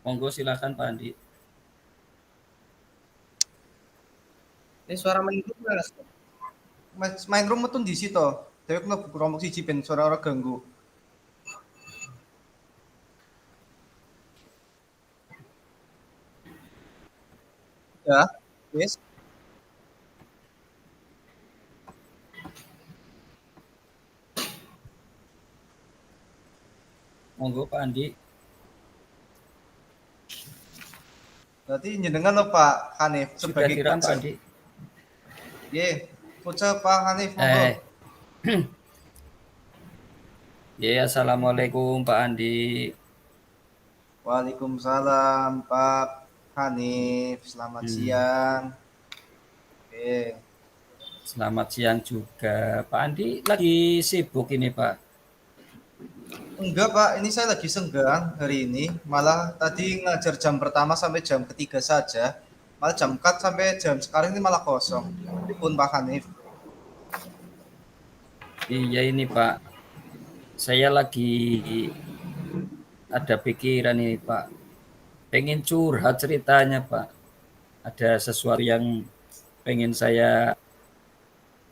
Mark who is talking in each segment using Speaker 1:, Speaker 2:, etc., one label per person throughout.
Speaker 1: Monggo silakan Pak Andi.
Speaker 2: Ini suara main room mas. Main room metun di situ. Tapi aku nggak kelompok siji ben suara orang ganggu. Ya, yes.
Speaker 1: Monggo Pak Andi.
Speaker 2: Berarti jenengan lo Pak Hanif
Speaker 1: Sudah
Speaker 2: sebagai
Speaker 1: direkam Pak
Speaker 2: coach.
Speaker 1: Andi.
Speaker 2: Ye, coach Pak Hanif monggo.
Speaker 1: Assalamualaikum Pak Andi.
Speaker 2: Waalaikumsalam Pak Hanif. Selamat siang. Oke.
Speaker 1: Selamat siang juga. Pak Andi lagi sibuk ini Pak?
Speaker 2: Enggak Pak, ini saya lagi senggang hari ini. Malah tadi ngajar jam pertama sampai jam ketiga saja. Malah jam 4 sampai jam sekarang ini malah kosong. Pun Pak Hanif.
Speaker 1: Iya ini Pak. Saya lagi ada pikiran ini Pak. Pengen curhat ceritanya Pak. Ada sesuatu yang pengen saya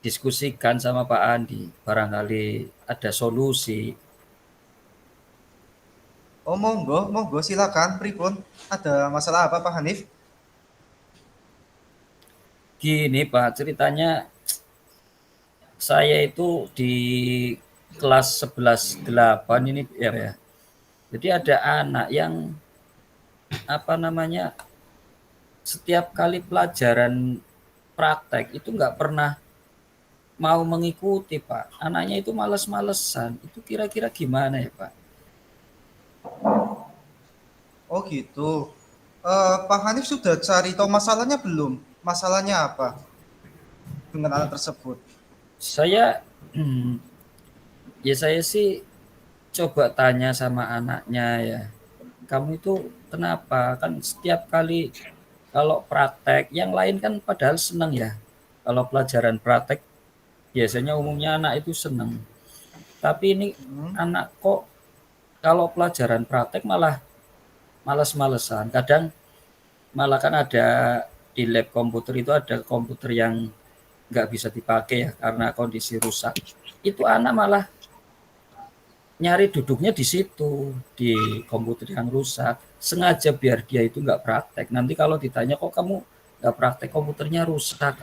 Speaker 1: diskusikan sama Pak Andi. Barangkali ada solusi.
Speaker 2: Oh monggo, monggo silakan. Pripun? Ada masalah apa Pak Hanif?
Speaker 1: Gini Pak, ceritanya saya itu di kelas 11-8 ini ya. Jadi ada anak yang setiap kali pelajaran praktek itu nggak pernah mau mengikuti Pak. Anaknya itu males-malesan. Itu kira-kira gimana ya Pak?
Speaker 2: Oh gitu. Pak Hanif sudah cari tahu masalahnya belum? Masalahnya apa dengan anak tersebut?
Speaker 1: Saya saya sih coba tanya sama anaknya ya. Kamu itu kenapa? Kan setiap kali kalau praktek, yang lain kan padahal senang ya. Kalau pelajaran praktek biasanya umumnya anak itu senang. Tapi ini anak kok kalau pelajaran praktek malah males-malesan. Kadang malah kan ada di lab komputer itu ada komputer yang nggak bisa dipakai ya karena kondisi rusak. Itu anak malah nyari duduknya di situ, di komputer yang rusak. Sengaja biar dia itu nggak praktek. Nanti kalau ditanya kok kamu nggak praktek komputernya rusak.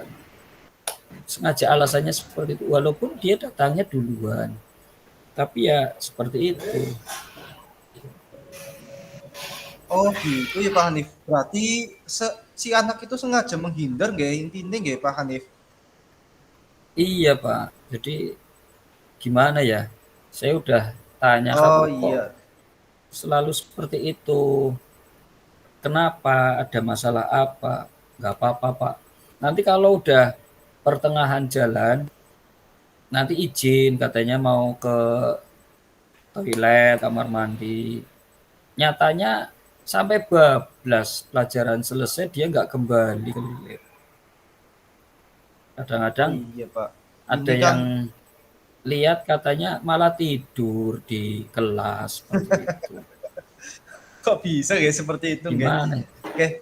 Speaker 1: Sengaja alasannya seperti itu. Walaupun dia datangnya duluan. Tapi ya seperti itu.
Speaker 2: Oh gitu ya Pak Hanif. Berarti si anak itu sengaja menghindar nggak intinya nggak Pak Hanif?
Speaker 1: Iya Pak. Jadi gimana ya? Saya udah tanya
Speaker 2: Oh
Speaker 1: kamu kok
Speaker 2: iya.
Speaker 1: selalu seperti itu. Kenapa? Ada masalah apa? Nggak apa-apa Pak. Nanti kalau udah pertengahan jalan, nanti izin katanya mau ke toilet, kamar mandi. Nyatanya sampai bablas pelajaran selesai dia nggak kembali ke toilet.
Speaker 2: Oh
Speaker 1: Kadang-kadang
Speaker 2: iya Pak.
Speaker 1: ada
Speaker 2: Ini kan
Speaker 1: yang lihat katanya malah tidur di kelas seperti itu.
Speaker 2: kok bisa ya seperti itu nggak?
Speaker 1: Gimana?
Speaker 2: Oke,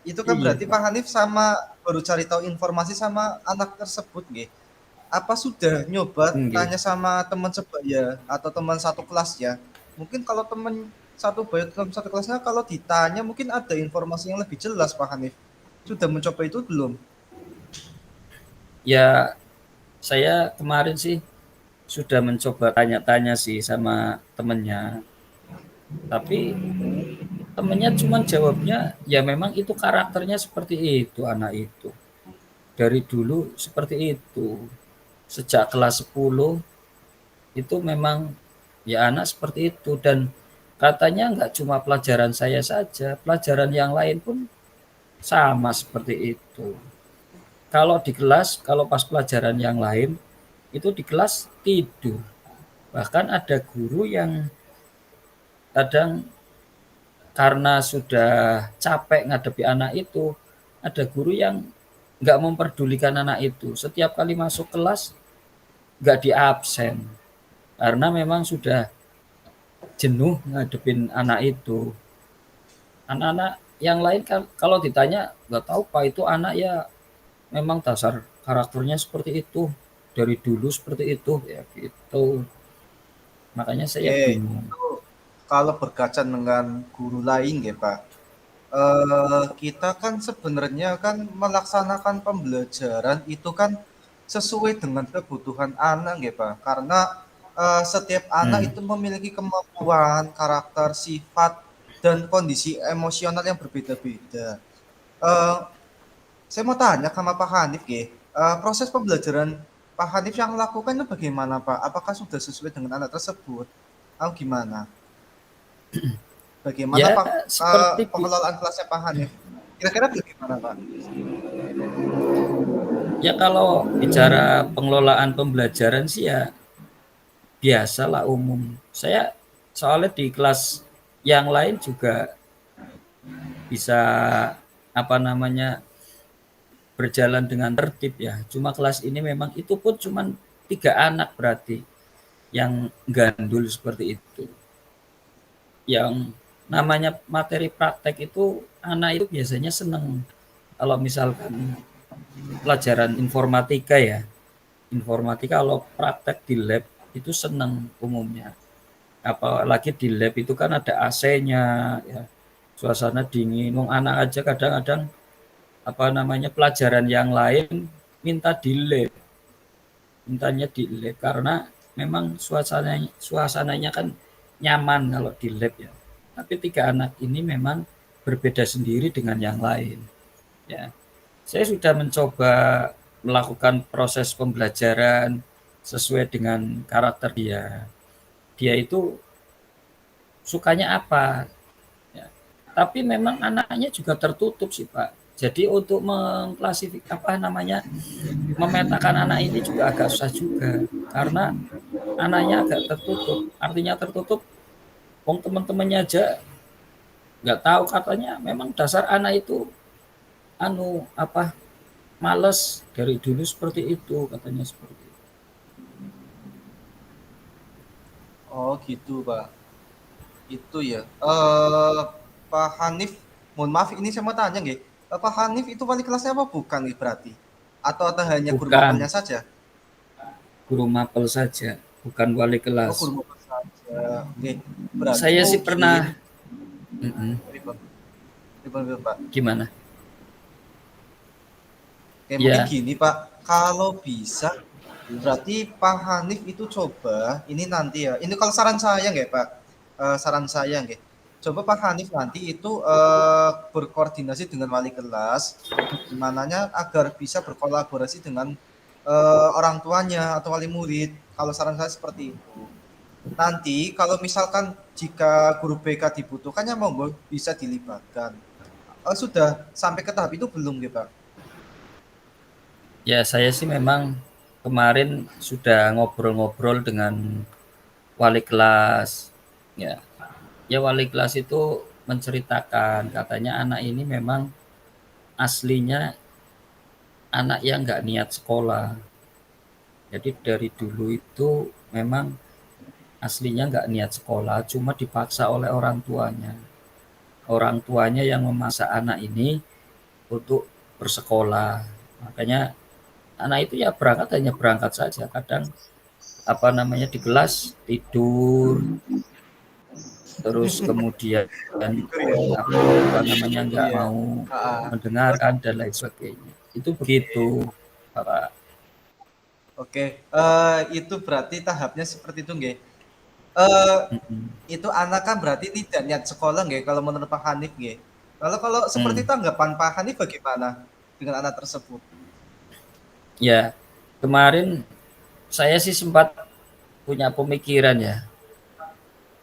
Speaker 2: itu kan
Speaker 1: Iya
Speaker 2: berarti
Speaker 1: Pak.
Speaker 2: Pak Hanif sama baru cari tahu informasi sama anak tersebut nggih. Apa sudah nyoba
Speaker 1: Nggih.
Speaker 2: tanya sama teman sebaya atau teman satu kelas ya? Mungkin kalau teman satu bayat teman satu kelasnya kalau ditanya mungkin ada informasi yang lebih jelas Pak Hanif. Sudah mencoba itu belum?
Speaker 1: Ya saya kemarin sih sudah mencoba tanya-tanya sih sama temennya. Tapi temennya cuma jawabnya ya memang itu karakternya seperti itu anak itu. Dari dulu seperti itu. Sejak kelas 10 itu memang ya anak seperti itu dan katanya nggak cuma pelajaran saya saja, pelajaran yang lain pun sama seperti itu. Kalau di kelas, kalau pas pelajaran yang lain itu di kelas tidur. Bahkan ada guru yang kadang karena sudah capek ngadepi anak itu, ada guru yang nggak memperdulikan anak itu. Setiap kali masuk kelas nggak diabsen karena memang sudah jenuh ngadepin anak itu. Anak-anak yang lain kan kalau ditanya nggak tahu Pak, itu anak ya memang dasar karakternya seperti itu, dari dulu seperti itu, ya gitu. Makanya saya
Speaker 2: Oke,
Speaker 1: bingung.
Speaker 2: itu kalau berkaca dengan guru lain ya Pak, kita kan sebenarnya kan melaksanakan pembelajaran itu kan sesuai dengan kebutuhan anak ya Pak. Karena setiap anak
Speaker 1: Hmm.
Speaker 2: itu memiliki kemampuan, karakter, sifat, dan kondisi emosional yang berbeda-beda. Eh, saya mau tanya sama Pak Hanif ya, proses pembelajaran Pak Hanif yang lakukan itu bagaimana Pak? Apakah sudah sesuai dengan anak tersebut? Atau gimana? Bagaimana
Speaker 1: Ya
Speaker 2: Pak
Speaker 1: seperti
Speaker 2: pengelolaan kelasnya Pak Hanif? Kira-kira bagaimana Pak?
Speaker 1: ya kalau bicara pengelolaan pembelajaran sih ya biasalah umum. Saya soalnya di kelas yang lain juga bisa apa namanya berjalan dengan tertib ya. Cuma kelas ini memang itu pun cuma 3 anak berarti yang gandul seperti itu. Yang namanya materi praktek itu anak itu biasanya seneng kalau misalkan pelajaran informatika ya. Informatika kalau praktek di lab itu seneng umumnya. Apalagi di lab itu kan ada AC-nya ya. Suasana dingin. Wong anak aja kadang-kadang apa namanya pelajaran yang lain minta di lab, mintanya di lab karena memang suasananya kan nyaman kalau di lab ya. Tapi 3 anak ini memang berbeda sendiri dengan yang lain ya. Saya sudah mencoba melakukan proses pembelajaran sesuai dengan karakter dia. Dia itu sukanya apa ya. Tapi memang anaknya juga tertutup sih Pak. Jadi untuk mengklasifikasi apa namanya memetakan anak ini juga agak susah juga karena anaknya agak tertutup. Artinya tertutup, wong teman-temannya aja nggak tahu katanya memang dasar anak itu anu apa males dari dulu seperti itu katanya seperti itu.
Speaker 2: Oh gitu Pak. Itu ya. Pak Hanif, mohon maaf ini saya mau tanya nggih. Pak Hanif itu wali kelasnya apa bukan nih berarti? Atau hanya guru
Speaker 1: Bukan
Speaker 2: mapelnya saja?
Speaker 1: guru mapel saja, bukan wali
Speaker 2: Oh
Speaker 1: kelas.
Speaker 2: guru mapel saja. Oke. Berarti
Speaker 1: Saya sih
Speaker 2: mungkin
Speaker 1: pernah
Speaker 2: Pak.
Speaker 1: gimana?
Speaker 2: Oke, mungkin
Speaker 1: Ya,
Speaker 2: gini Pak, kalau bisa berarti Pak Hanif itu coba ini nanti ya. Ini kalau saran saya nggak Pak? Saran saya nggak. Coba Pak Hanif nanti itu berkoordinasi dengan wali kelas, bagaimananya agar bisa berkolaborasi dengan orang tuanya atau wali murid. Kalau saran saya seperti itu. Nanti kalau misalkan jika guru BK dibutuhkannya monggo bisa dilibatkan. Sudah sampai ke tahap itu belum gitu Pak?
Speaker 1: ya saya sih memang kemarin sudah ngobrol-ngobrol dengan wali kelas. Ya, ya wali kelas itu menceritakan katanya anak ini memang aslinya anak yang nggak niat sekolah. Jadi dari dulu itu memang aslinya nggak niat sekolah, cuma dipaksa oleh orang tuanya. Orang tuanya yang memaksa anak ini untuk bersekolah. Makanya anak itu ya berangkat hanya berangkat saja. Kadang apa namanya di kelas tidur, terus kemudian
Speaker 2: Gitu ya.
Speaker 1: apa namanya nggak
Speaker 2: Iya.
Speaker 1: mau
Speaker 2: Ah, terus
Speaker 1: mendengarkan dan lain sebagainya. Itu begitu, Pak.
Speaker 2: oke, itu berarti tahapnya seperti itu nggih. Eh, itu anak kan berarti tidak niat sekolah nggih kalau menurut Pak Hanif nggih. Kalau kalau seperti
Speaker 1: Hmm.
Speaker 2: tanggapan Pak Hanif bagaimana dengan anak tersebut?
Speaker 1: Ya, kemarin saya sih sempat punya pemikiran ya.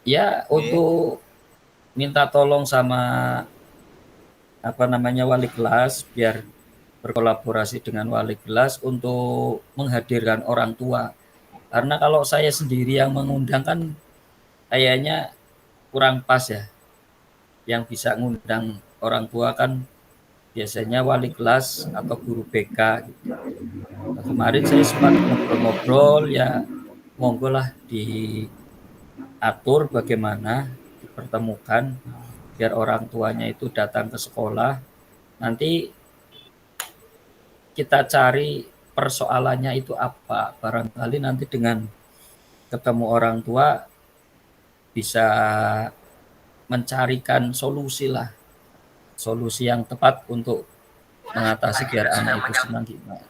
Speaker 1: Ya,
Speaker 2: Nggih.
Speaker 1: untuk minta tolong sama apa namanya wali kelas biar berkolaborasi dengan wali kelas untuk menghadirkan orang tua. Karena kalau saya sendiri yang mengundang kan kayaknya kurang pas ya. Yang bisa ngundang orang tua kan biasanya wali kelas atau guru BK gitu. Nah, kemarin saya sempat ngobrol-ngobrol ya monggo lah diatur bagaimana dipertemukan biar orang tuanya itu datang ke sekolah. Nanti kita cari persoalannya itu apa. Barangkali nanti dengan ketemu orang tua bisa mencarikan solusi lah, solusi yang tepat untuk mengatasi biar anak itu senang gimana.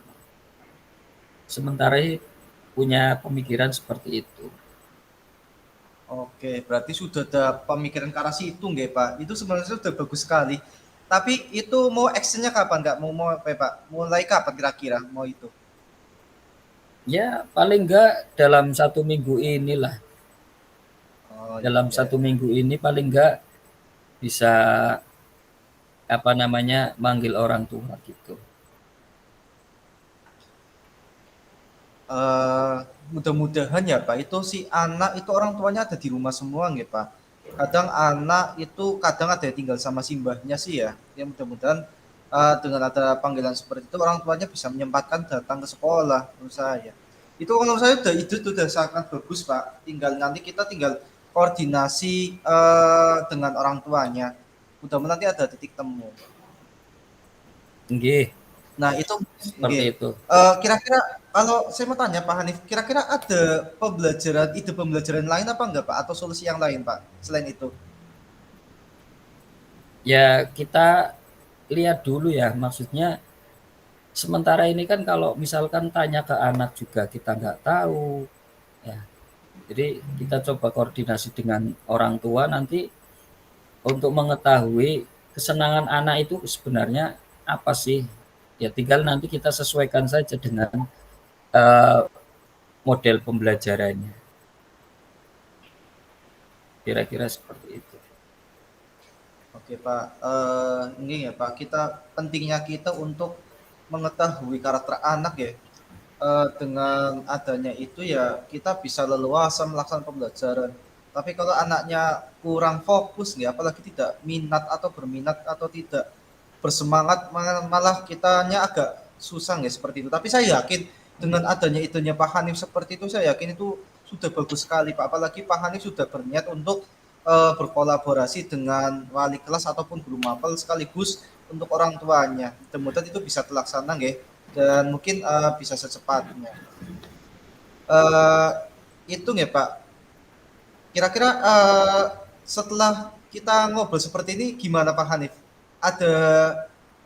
Speaker 1: Sementara punya pemikiran seperti itu.
Speaker 2: Oke, berarti sudah ada pemikiran ke arah situ nggih, Pak. Itu sebenarnya sudah bagus sekali. Tapi itu mau actionnya kapan, Kak? Mau apa, Pak? Mulai kapan kira-kira mau itu?
Speaker 1: Ya paling enggak dalam 1 minggu inilah.
Speaker 2: Oh
Speaker 1: Dalam
Speaker 2: iya.
Speaker 1: 1 minggu ini paling enggak bisa apa namanya manggil orang tua gitu.
Speaker 2: Eh, mudah-mudahan ya Pak, itu si anak itu orang tuanya ada di rumah semua nggih Pak. Kadang anak itu kadang ada yang tinggal sama simbahnya sih ya. Ya mudah-mudahan dengan ada panggilan seperti itu orang tuanya bisa menyempatkan datang ke sekolah menurut saya. Itu kalau menurut saya itu sudah sangat bagus Pak. Tinggal nanti kita tinggal koordinasi dengan orang tuanya. Mudah-mudahan nanti ada titik temu.
Speaker 1: Nggih,
Speaker 2: Nah, itu
Speaker 1: seperti
Speaker 2: nggih.
Speaker 1: itu.
Speaker 2: Kira-kira kalau saya mau tanya Pak Hanif, kira-kira ada ide pembelajaran lain apa enggak Pak? Atau solusi yang lain Pak, selain itu?
Speaker 1: Ya kita lihat dulu ya, maksudnya sementara ini kan kalau misalkan tanya ke anak juga kita nggak tahu, ya. Jadi kita coba koordinasi dengan orang tua nanti untuk mengetahui kesenangan anak itu sebenarnya apa sih. Ya tinggal nanti kita sesuaikan saja dengan uh, model pembelajarannya. Kira-kira seperti itu.
Speaker 2: Oke Pak, ini ya Pak, pentingnya kita untuk mengetahui karakter anak ya. Dengan adanya itu ya kita bisa leluasa melaksanakan pembelajaran. Tapi kalau anaknya kurang fokus nih, apalagi tidak minat atau berminat atau tidak bersemangat, malah kitanya agak susah ya seperti itu. Tapi saya yakin dengan adanya itunya Pak Hanif seperti itu, saya yakin itu sudah bagus sekali Pak. Apalagi Pak Hanif sudah berniat untuk berkolaborasi dengan wali kelas ataupun guru mapel sekaligus untuk orang tuanya. Mudah-mudahan itu bisa terlaksana nggih dan mungkin bisa secepatnya. Uh, itu nggih Pak. Kira-kira setelah kita ngobrol seperti ini gimana Pak Hanif? Ada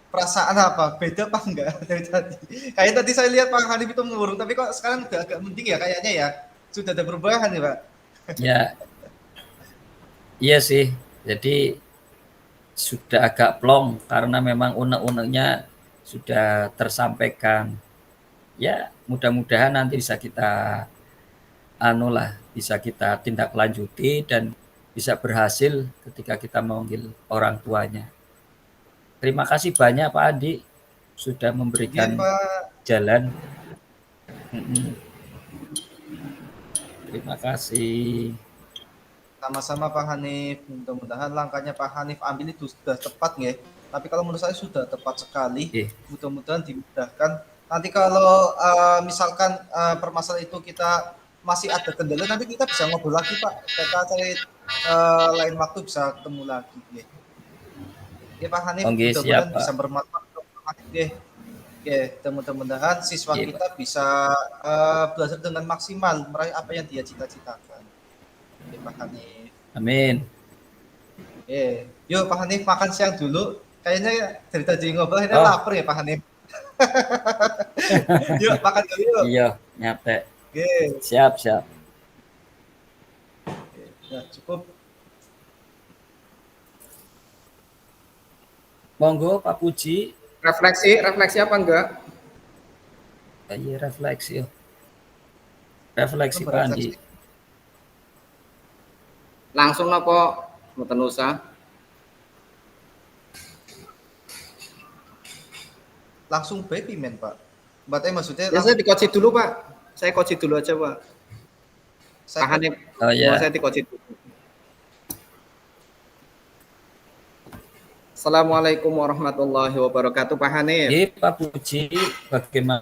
Speaker 2: perasaan apa? Beda apa enggak dari tadi? Kayak tadi saya lihat Pak Hanif itu murung, tapi kok sekarang udah agak mending ya kayaknya ya. Sudah ada perubahan ya Pak.
Speaker 1: Ya, iya sih. Jadi sudah agak plong karena memang unek-uneknya sudah tersampaikan. Ya, mudah-mudahan nanti bisa kita anulah, bisa kita tindak lanjuti dan bisa berhasil ketika kita memanggil orang tuanya. Terima kasih banyak Pak Andi sudah
Speaker 2: Iya
Speaker 1: memberikan
Speaker 2: Pak.
Speaker 1: jalan. Terima kasih.
Speaker 2: Sama-sama Pak Hanif. Mudah-mudahan langkahnya Pak Hanif ambil itu sudah tepat ya. Tapi kalau menurut saya sudah tepat sekali.
Speaker 1: Oke.
Speaker 2: Mudah-mudahan dimudahkan. Nanti kalau misalkan permasalahan itu kita masih ada kendala, nanti kita bisa ngobrol lagi Pak. Kita cari lain waktu bisa ketemu lagi. Ya. Oke Pak Hanif,
Speaker 1: Oke, siap
Speaker 2: mudah-mudahan bisa
Speaker 1: Pak.
Speaker 2: bermanfaat untuk Pak Hanif. Ya. Oke, mudah-mudahan siswa
Speaker 1: Oke, Pak.
Speaker 2: kita bisa belajar dengan maksimal, meraih apa yang dia cita-citakan. Oke Pak Hanif.
Speaker 1: Amin.
Speaker 2: Yuk Pak Hanif makan siang dulu. Kayaknya dari tadi ngobrol ini
Speaker 1: Oh,
Speaker 2: lapar ya Pak Hanif. Yuk makan dulu yuk.
Speaker 1: iya, nyampe.
Speaker 2: Oke,
Speaker 1: Siap, siap.
Speaker 2: ya cukup.
Speaker 1: Monggo Pak Puji.
Speaker 3: Refleksi apa enggak?
Speaker 1: Iya, refleksi. Refleksi Pak Andi.
Speaker 2: Berefleksi.
Speaker 3: Langsung apa mboten usah?
Speaker 2: Langsung baby men Pak. Berarti maksudnya
Speaker 3: Ya saya
Speaker 2: langsung
Speaker 3: dikoci dulu Pak. Saya koci dulu aja Pak.
Speaker 2: saya
Speaker 3: Tahan nih.
Speaker 1: Oh
Speaker 3: Mau
Speaker 1: ya.
Speaker 3: saya dikoci dulu. Assalamualaikum warahmatullahi wabarakatuh Pak Hanif.
Speaker 1: Iya, Pak Puji, bagaimana?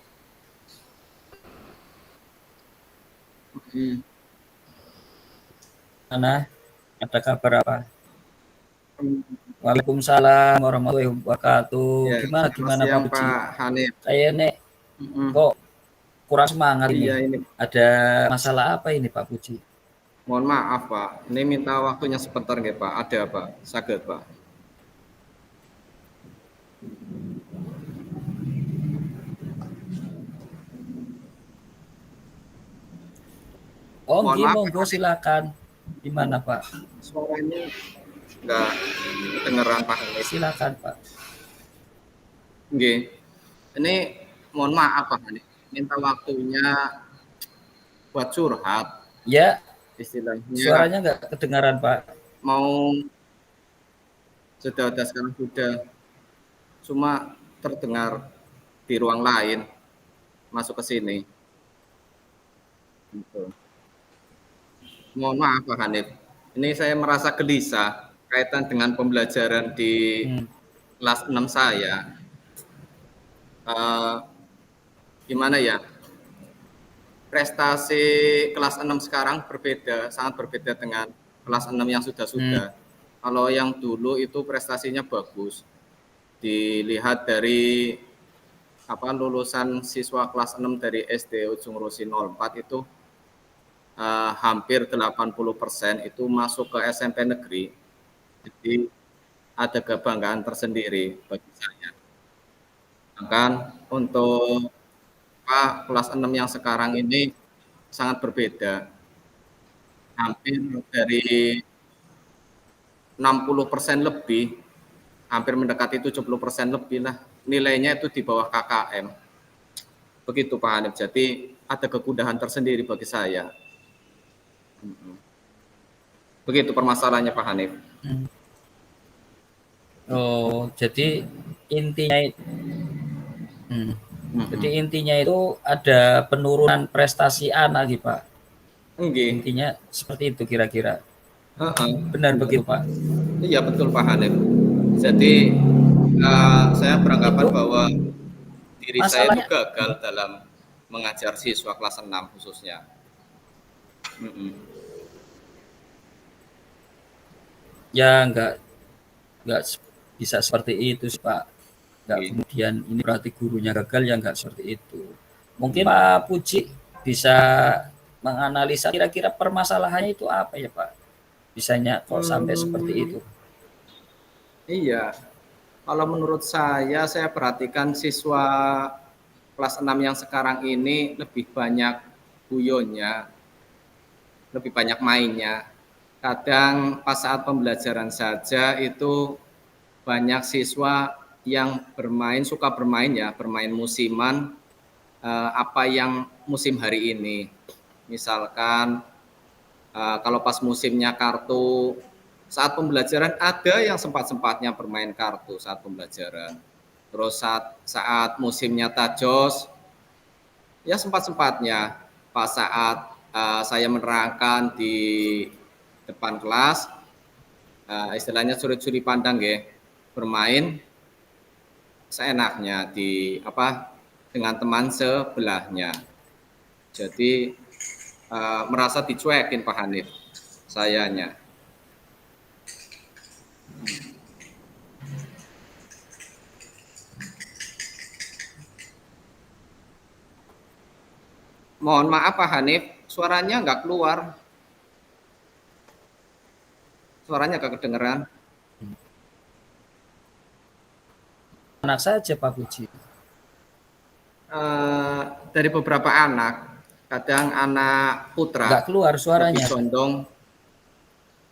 Speaker 1: Ada kabar apa? Waalaikumsalam warahmatullahi wabarakatuh.
Speaker 3: Ya,
Speaker 1: Gimana
Speaker 3: selamat
Speaker 1: gimana Pak
Speaker 3: siang
Speaker 1: Puji?
Speaker 3: Pak Hanif.
Speaker 1: Saya nek
Speaker 3: Mm-mm.
Speaker 1: kok kurang semangat
Speaker 3: Iya
Speaker 1: ini.
Speaker 3: ini,
Speaker 1: Ada masalah apa ini Pak Puji?
Speaker 3: mohon maaf Pak. Ini minta waktunya sebentar nggih Pak. Ada Pak, saged Pak.
Speaker 1: Oh,
Speaker 3: Mohon
Speaker 1: nggih
Speaker 3: maaf Pak
Speaker 1: monggo
Speaker 3: Hanif,
Speaker 1: silakan. Gimana Pak?
Speaker 3: suaranya nggak kedengeran Pak Hanif.
Speaker 1: Silakan Pak.
Speaker 3: Nggih. Ini mohon maaf Pak Hanif. Minta waktunya buat curhat.
Speaker 1: Ya,
Speaker 3: Istilahnya
Speaker 1: suaranya nggak kedengaran Pak.
Speaker 3: mau sudah sekarang sudah cuma terdengar di ruang lain masuk ke sini. Gitu. Mohon maaf Pak Hanif. Ini saya merasa gelisah kaitan dengan pembelajaran di
Speaker 1: Hmm.
Speaker 3: kelas 6 saya. Eh, Gimana ya? Prestasi kelas 6 sekarang berbeda, sangat berbeda dengan kelas 6 yang sudah-sudah. Kalau yang dulu itu prestasinya bagus. Dilihat dari lulusan siswa kelas 6 dari SD Ujung Rosi 04 itu hampir 80% itu masuk ke SMP negeri. Jadi ada kebanggaan tersendiri bagi saya. Bahkan untuk kelas 6 yang sekarang ini sangat berbeda. Hampir dari 60% lebih, hampir mendekati 70% lebih lah. Nilainya itu di bawah KKM. Begitu Pak Hanif. Jadi ada kegundahan tersendiri bagi saya. Begitu permasalahannya Pak Hanif.
Speaker 1: Hmm. Oh, jadi intinya hmm. Jadi intinya itu ada penurunan prestasi anak gitu Pak.
Speaker 3: Enggak.
Speaker 1: Intinya seperti itu kira-kira.
Speaker 3: Heeh.
Speaker 1: Benar begitu Pak.
Speaker 3: Iya betul Pak Hanif. Jadi saya beranggapan
Speaker 1: Itu
Speaker 3: bahwa diri saya itu
Speaker 1: masalahnya
Speaker 3: gagal dalam mengajar siswa kelas 6 khususnya.
Speaker 1: ya nggak bisa seperti itu sih, Pak. Nggak
Speaker 3: Oke.
Speaker 1: kemudian ini berarti gurunya gagal, ya nggak seperti itu. Mungkin Pak Puji bisa menganalisa kira-kira permasalahannya itu apa ya Pak? Bisanya kok sampai seperti itu?
Speaker 3: Iya, kalau menurut saya perhatikan siswa kelas 6 yang sekarang ini lebih banyak guyonnya, lebih banyak mainnya. Kadang pas saat pembelajaran saja itu banyak siswa yang suka bermain ya, bermain musiman, apa yang musim hari ini. Misalkan kalau pas musimnya kartu, saat pembelajaran ada yang sempat-sempatnya bermain kartu saat pembelajaran. Terus saat musimnya tajos, ya sempat-sempatnya. Pas saat saya menerangkan di depan kelas, istilahnya suri-suri pandang ya, bermain seenaknya dengan teman sebelahnya. Jadi merasa dicuekin Pak Hanif sayanya. Mohon maaf Pak Hanif, suaranya nggak keluar. Suaranya nggak kedengeran.
Speaker 1: Anak saja Pak Puji.
Speaker 3: Dari beberapa anak, kadang anak putra
Speaker 1: Nggak keluar
Speaker 3: lebih
Speaker 1: suaranya.
Speaker 3: condong.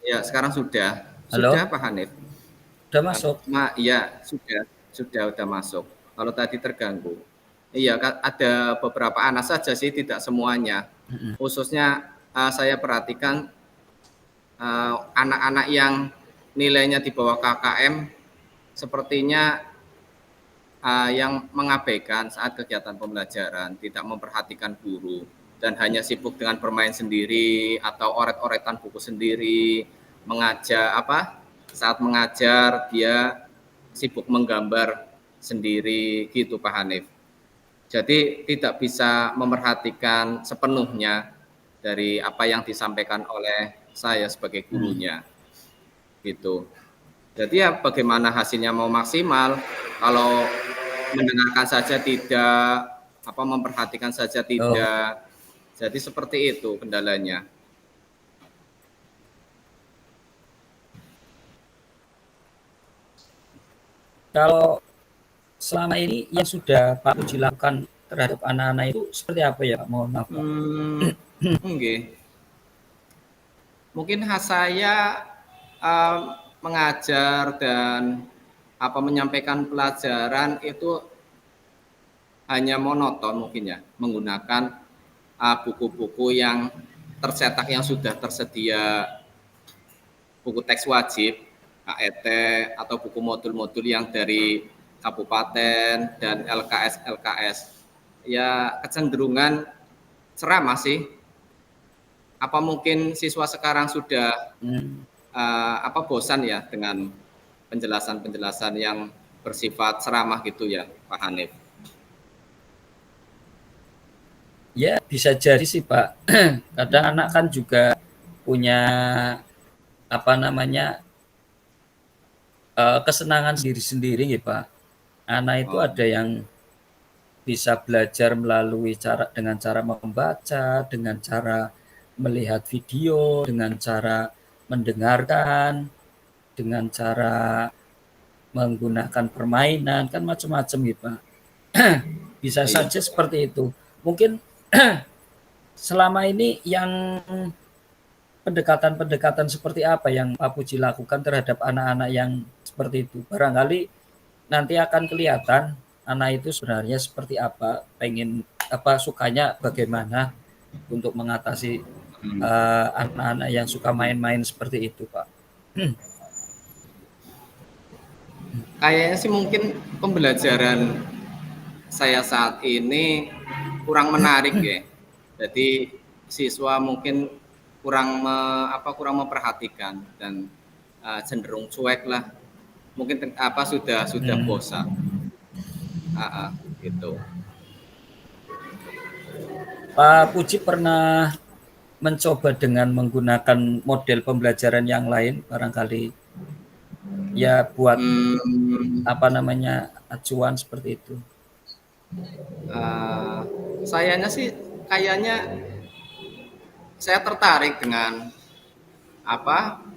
Speaker 3: Ya sekarang sudah
Speaker 1: Halo?
Speaker 3: Pak Hanif.
Speaker 1: Udah masuk?
Speaker 3: Iya sudah masuk. Kalau tadi terganggu. Iya, ada beberapa anak saja sih, tidak semuanya. Khususnya saya perhatikan anak-anak yang nilainya di bawah KKM sepertinya yang mengabaikan saat kegiatan pembelajaran, tidak memperhatikan guru, dan hanya sibuk dengan bermain sendiri atau oret-oretan buku sendiri, saat mengajar dia sibuk menggambar sendiri gitu Pak Hanif. Jadi tidak bisa memperhatikan sepenuhnya dari apa yang disampaikan oleh saya sebagai gurunya. Gitu. Jadi ya bagaimana hasilnya mau maksimal, kalau mendengarkan saja tidak, memperhatikan saja
Speaker 1: Oh,
Speaker 3: tidak. Jadi seperti itu kendalanya.
Speaker 1: kalau selama ini yang sudah Pak Puji lakukan terhadap anak-anak itu seperti apa ya Pak? Mohon maaf Pak.
Speaker 3: Nggih. Mungkin khas saya mengajar dan menyampaikan pelajaran itu hanya monoton mungkin ya, menggunakan buku-buku yang tercetak yang sudah tersedia, buku teks wajib, KET, atau buku modul-modul yang dari kabupaten dan LKS. Ya kecenderungan ceramah sih. Apa mungkin siswa sekarang sudah bosan ya dengan penjelasan-penjelasan yang bersifat ceramah gitu ya, Pak Hanif?
Speaker 1: Ya bisa jadi sih Pak. Kadang anak kan juga punya apa namanya kesenangan sendiri-sendiri ya Pak. Anak itu
Speaker 3: Oh,
Speaker 1: ada yang bisa belajar melalui dengan cara membaca, dengan cara melihat video, dengan cara mendengarkan, dengan cara menggunakan permainan, kan macam-macam gitu Pak. Bisa
Speaker 3: iya.
Speaker 1: saja seperti itu. Mungkin selama ini yang pendekatan-pendekatan seperti apa yang Pak Puji lakukan terhadap anak-anak yang seperti itu? Barangkali nanti akan kelihatan anak itu sebenarnya seperti apa, pengen sukanya bagaimana untuk mengatasi anak-anak yang suka main-main seperti itu, Pak.
Speaker 3: Kayaknya sih mungkin pembelajaran saya saat ini kurang menarik ya. Jadi siswa mungkin kurang memperhatikan dan cenderung cuek lah. Mungkin sudah
Speaker 1: Hmm.
Speaker 3: bosan. Gitu.
Speaker 1: Pak Puji pernah mencoba dengan menggunakan model pembelajaran yang lain, barangkali ya buat
Speaker 3: Hmm,
Speaker 1: acuan seperti itu.
Speaker 3: sayanya sih kayaknya saya tertarik dengan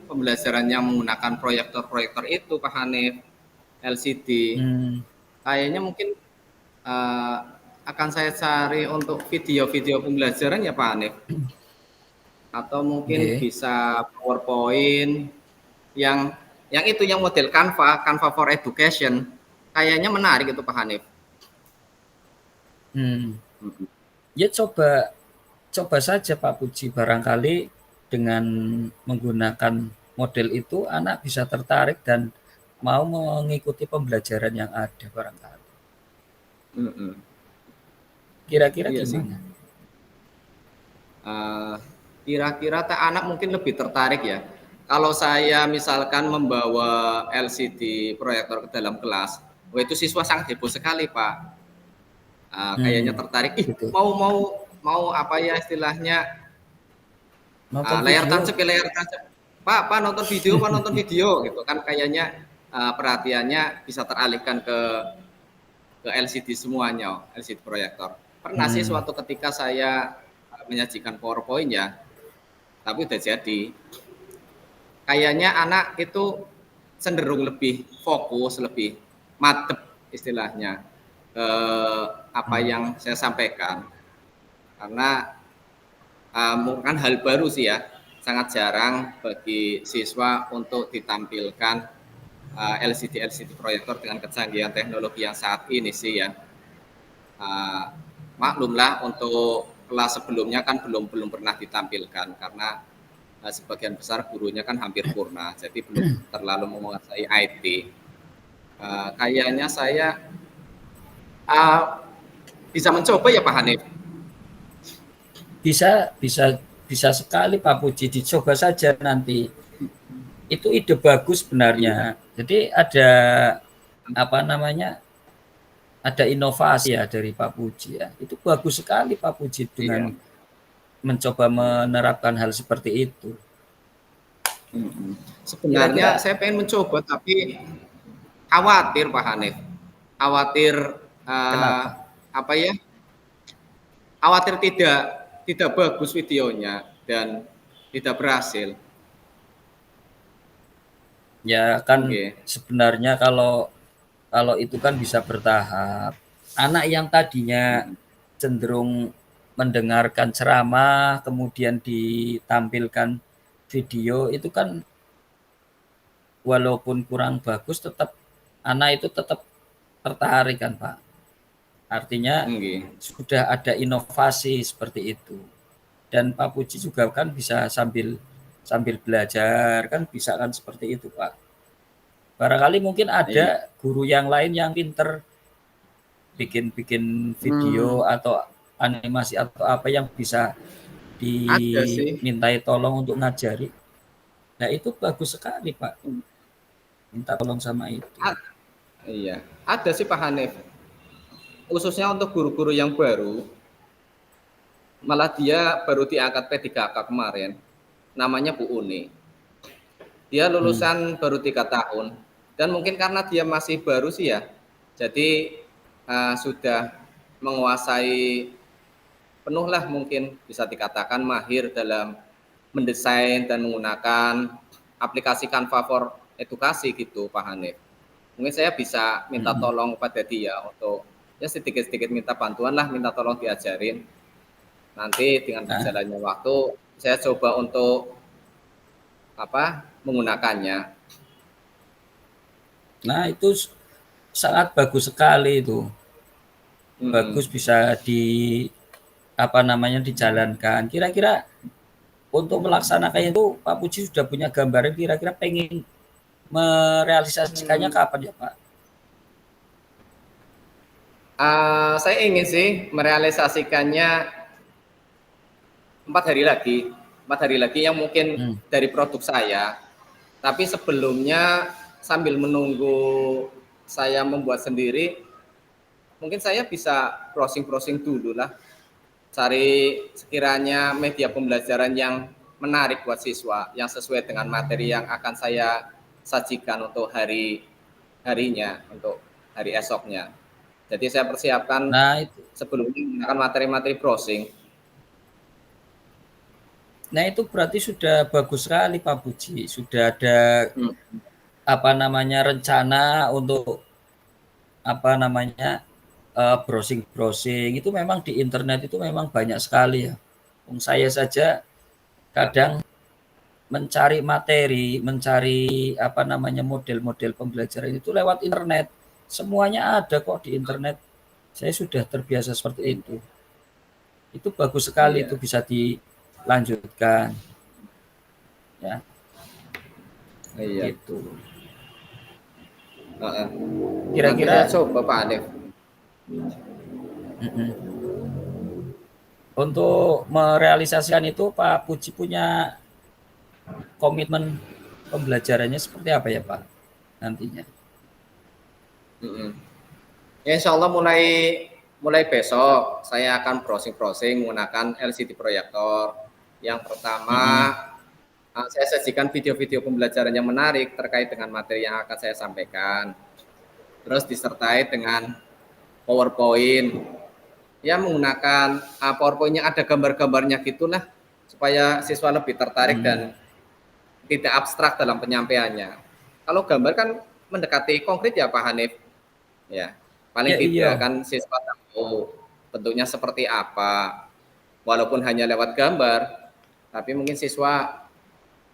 Speaker 3: pembelajaran yang menggunakan proyektor-proyektor itu, Pak Hanif, LCD.
Speaker 1: Hmm.
Speaker 3: Kayaknya mungkin eh, akan saya cari untuk video-video pembelajaran ya Pak Hanif, atau mungkin
Speaker 1: Okay.
Speaker 3: bisa PowerPoint yang yang model Canva for Education. Kayaknya menarik itu Pak Hanif.
Speaker 1: Hmm. Ya coba saja Pak Puji, barangkali dengan menggunakan model itu anak bisa tertarik dan mau mengikuti pembelajaran yang ada barangkali.
Speaker 3: Mm-mm.
Speaker 1: Kira-kira
Speaker 3: Iya sih.
Speaker 1: gimana?
Speaker 3: Kira-kira anak mungkin lebih tertarik ya. Kalau saya misalkan membawa LCD proyektor ke dalam kelas, itu siswa sangat heboh sekali Pak. Kayaknya tertarik.
Speaker 1: Gitu.
Speaker 3: Mau apa ya istilahnya,
Speaker 1: Nonton
Speaker 3: layar
Speaker 1: video.
Speaker 3: tancap ya layar tancap. Pak nonton video gitu kan, kayaknya perhatiannya bisa teralihkan ke LCD semuanya, LCD proyektor. Pernah sih
Speaker 1: Hmm.
Speaker 3: suatu ketika saya menyajikan PowerPoint ya, tapi udah jadi. Kayaknya anak itu cenderung lebih fokus, lebih madep istilahnya apa
Speaker 1: Hmm.
Speaker 3: yang saya sampaikan. Karena merupakan hal baru sih ya, sangat jarang bagi siswa untuk ditampilkan LCD proyektor dengan kecanggihan teknologi yang saat ini sih ya. Maklumlah untuk kelas sebelumnya kan belum pernah ditampilkan karena sebagian besar gurunya kan hampir purna, jadi belum terlalu menguasai IT. Kayaknya saya bisa mencoba ya Pak Hanif.
Speaker 1: Bisa sekali Pak Puji, dicoba saja nanti. Itu ide bagus
Speaker 3: Iya,
Speaker 1: sebenarnya. Jadi ada inovasi ya dari Pak Puji ya. Itu bagus sekali Pak Puji dengan
Speaker 3: iya,
Speaker 1: mencoba
Speaker 3: iya.
Speaker 1: menerapkan hal seperti itu.
Speaker 3: Sebenarnya
Speaker 1: Kira-kira
Speaker 3: saya pengen mencoba tapi khawatir Pak Hanif. Khawatir eh,
Speaker 1: kenapa?
Speaker 3: apa ya? Khawatir tidak bagus videonya dan tidak berhasil.
Speaker 1: Ya kan
Speaker 3: Oke.
Speaker 1: sebenarnya kalau kalau itu kan bisa bertahap. Anak yang tadinya cenderung mendengarkan ceramah, kemudian ditampilkan video, itu kan walaupun kurang bagus tetap anak itu tetap tertarik kan Pak. Artinya
Speaker 3: Oke.
Speaker 1: sudah ada inovasi seperti itu. Dan Pak Puji juga kan bisa sambil sambil belajar kan bisa kan seperti itu Pak. Barangkali mungkin
Speaker 3: Iya.
Speaker 1: ada guru yang lain yang pinter bikin-bikin video
Speaker 3: Hmm,
Speaker 1: atau animasi atau apa yang bisa
Speaker 3: ada sih.
Speaker 1: dimintai tolong untuk ngajari. Nah itu bagus sekali Pak, minta tolong sama itu.
Speaker 3: A- iya, ada sih Pak Hanif. Khususnya untuk guru-guru yang baru, malah dia baru diangkat P3K kemarin. Namanya Bu Uni. Dia
Speaker 1: Hmm.
Speaker 3: lulusan baru 3 tahun dan mungkin karena dia masih baru sih ya, jadi sudah menguasai penuh lah mungkin bisa dikatakan mahir dalam mendesain dan menggunakan aplikasi Canva for edukasi gitu Pak Hanif. Mungkin saya bisa minta
Speaker 1: Mm-mm.
Speaker 3: tolong pada dia untuk ya sedikit-sedikit minta bantuan lah, minta tolong diajarin. Nanti dengan
Speaker 1: Nah,
Speaker 3: berjalannya waktu saya coba untuk menggunakannya.
Speaker 1: nah itu sangat bagus sekali itu. Bagus
Speaker 3: Mm-mm.
Speaker 1: bisa di apa namanya dijalankan. Kira-kira untuk melaksanakan itu Pak Puji sudah punya gambaran kira-kira pengen merealisasikannya kapan ya Pak?
Speaker 3: Saya ingin sih merealisasikannya 4 hari lagi yang mungkin
Speaker 1: Hmm.
Speaker 3: dari produk saya. Tapi sebelumnya sambil menunggu saya membuat sendiri, mungkin saya bisa browsing-browsing dulu lah, cari sekiranya media pembelajaran yang menarik buat siswa, yang sesuai dengan materi yang akan saya sajikan untuk harinya, untuk hari esoknya. Jadi saya persiapkan
Speaker 1: Nah itu,
Speaker 3: sebelumnya menggunakan materi-materi browsing.
Speaker 1: nah itu berarti sudah bagus sekali Pak Puji. Sudah ada
Speaker 3: Hmm.
Speaker 1: apa namanya rencana untuk apa namanya browsing-browsing itu memang di internet itu memang banyak sekali ya. Saya saja kadang mencari materi, mencari apa namanya model-model pembelajaran itu lewat internet. Semuanya ada kok di internet. Saya sudah terbiasa seperti itu. Itu bagus sekali itu
Speaker 3: Iya,
Speaker 1: bisa dilanjutkan ya
Speaker 3: iya.
Speaker 1: gitu.
Speaker 3: Nanti saya
Speaker 1: Kira-kira
Speaker 3: coba Pak Alif.
Speaker 1: mm-mm. Untuk merealisasikan itu Pak Puji punya komitmen pembelajarannya seperti apa ya Pak nantinya?
Speaker 3: Ya, insya Allah mulai besok saya akan browsing-browsing menggunakan LCD proyektor. Yang pertama,
Speaker 1: Mm-mm.
Speaker 3: saya sajikan video-video pembelajaran yang menarik terkait dengan materi yang akan saya sampaikan. Terus disertai dengan PowerPoint. Ya menggunakan PowerPoint yang ada gambar-gambarnya gitulah supaya siswa lebih tertarik
Speaker 1: Mm.
Speaker 3: dan tidak abstrak dalam penyampaiannya. Kalau gambar kan mendekati konkret ya Pak Hanif. Ya, paling
Speaker 1: Ya
Speaker 3: tidak
Speaker 1: iya.
Speaker 3: kan siswa tahu bentuknya seperti apa. Walaupun hanya lewat gambar, tapi mungkin siswa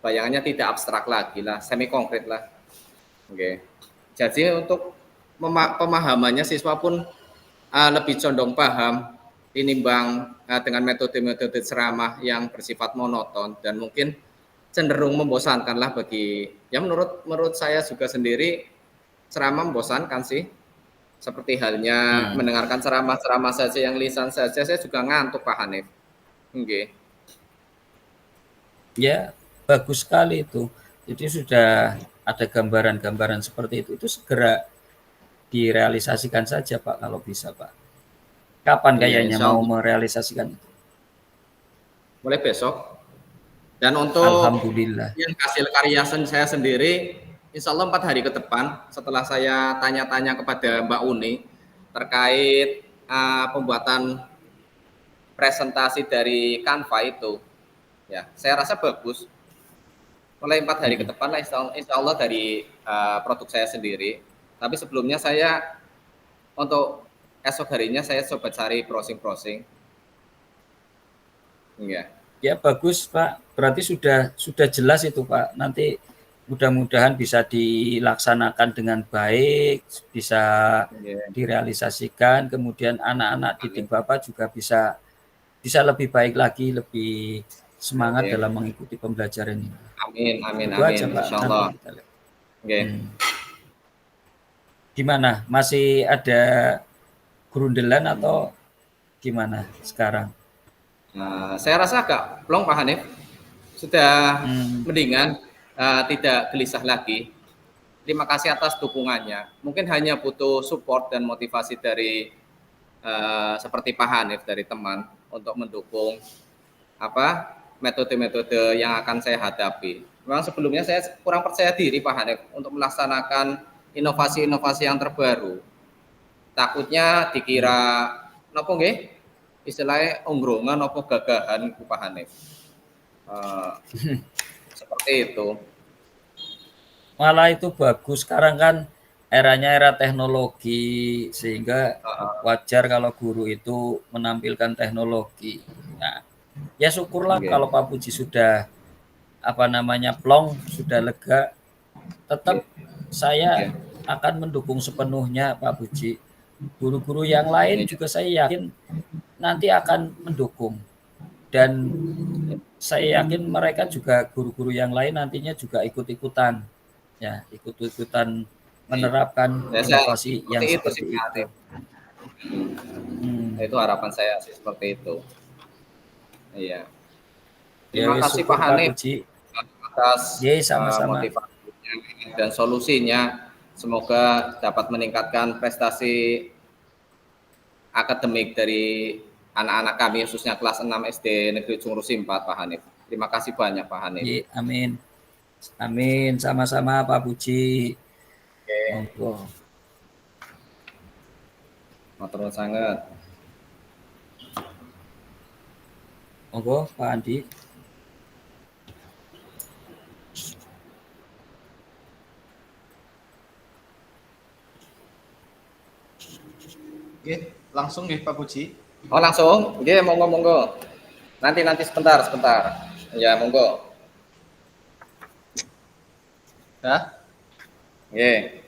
Speaker 3: bayangannya tidak abstrak lagi lah, semi konkret lah. Oke. Jadi untuk pemahamannya siswa pun lebih condong paham tinimbang dengan metode-metode ceramah yang bersifat monoton dan mungkin cenderung membosankan lah bagi ya menurut saya juga sendiri ceramah membosankan sih, seperti halnya
Speaker 1: Hmm.
Speaker 3: mendengarkan ceramah-ceramah saja yang lisan saja saya juga ngantuk Pak Hanif. Oke.
Speaker 1: Ya bagus sekali itu. Jadi sudah ada gambaran-gambaran seperti itu segera direalisasikan saja Pak kalau bisa Pak. Kapan
Speaker 3: Iya,
Speaker 1: kayaknya
Speaker 3: insya
Speaker 1: mau
Speaker 3: Allah
Speaker 1: merealisasikan itu?
Speaker 3: mulai besok. Dan untuk
Speaker 1: Alhamdulillah.
Speaker 3: yang hasil karya saya sendiri, insya Allah 4 hari ke depan, setelah saya tanya-tanya kepada Mbak Uni terkait pembuatan presentasi dari Canva itu, ya saya rasa bagus. Mulai 4 hari ke depan lah insya Allah dari produk saya sendiri. Tapi sebelumnya saya untuk esok harinya saya coba cari browsing. Ya.
Speaker 1: Ya bagus Pak, berarti sudah jelas itu Pak. Nanti mudah-mudahan bisa dilaksanakan dengan baik, bisa direalisasikan, kemudian anak-anak didik Bapak juga bisa lebih baik lagi, lebih semangat dalam mengikuti pembelajaran ini.
Speaker 3: Amin.
Speaker 1: Itu aja Pak.
Speaker 3: Insyaallah.
Speaker 1: Gimana? Masih ada gerundelan atau gimana sekarang?
Speaker 3: Saya rasa agak plong Pak Hanif. Sudah mendingan, tidak gelisah lagi. Terima kasih atas dukungannya. Mungkin hanya butuh support dan motivasi dari seperti Pak Hanif dari teman untuk mendukung metode-metode yang akan saya hadapi. Memang sebelumnya saya kurang percaya diri Pak Hanif untuk melaksanakan inovasi-inovasi yang terbaru. Takutnya dikira nopo nggih? Istilahnya ongrongan nopo gagahan Pak Hanif. Seperti itu.
Speaker 1: Malah itu bagus, sekarang kan eranya era teknologi, sehingga wajar kalau guru itu menampilkan teknologi. Nah, ya syukurlah kalau Pak Puji sudah plong, sudah lega. Tetap saya akan mendukung sepenuhnya Pak Puji. Guru-guru yang lain juga saya yakin nanti akan mendukung. Dan saya yakin mereka juga guru-guru yang lain nantinya juga ikut-ikutan menerapkan inovasi yang seperti itu.
Speaker 3: Itu harapan saya sih seperti itu. Iya.
Speaker 1: Terima
Speaker 3: kasih Pak Hanif atas motivasinya dan solusinya. Semoga dapat meningkatkan prestasi akademik dari anak-anak kami khususnya kelas 6 SD Negeri Cungrusi 4 Pak Hanif. Terima kasih banyak Pak Hanif.
Speaker 1: Amin, sama-sama Pak Puji. Monggo.
Speaker 3: Matur sangat.
Speaker 1: Monggo Pak Andi.
Speaker 2: Oke, langsung nih Pak Puji.
Speaker 3: Oh langsung? Oke, monggo. Nanti sebentar. Ya, monggo. Oke.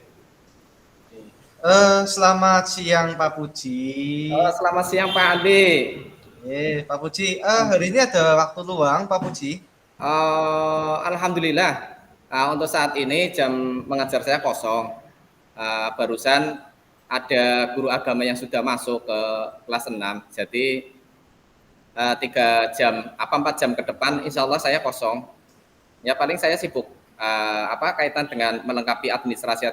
Speaker 2: Selamat siang Pak Puji.
Speaker 3: Selamat siang Pak Andi.
Speaker 2: Pak Puji, hari ini ada waktu luang Pak Puji?
Speaker 3: Alhamdulillah. Untuk saat ini jam mengajar saya kosong. Barusan ada guru agama yang sudah masuk ke kelas 6. Jadi 4 jam ke depan insya Allah saya kosong. Ya paling saya sibuk kaitan dengan melengkapi administrasi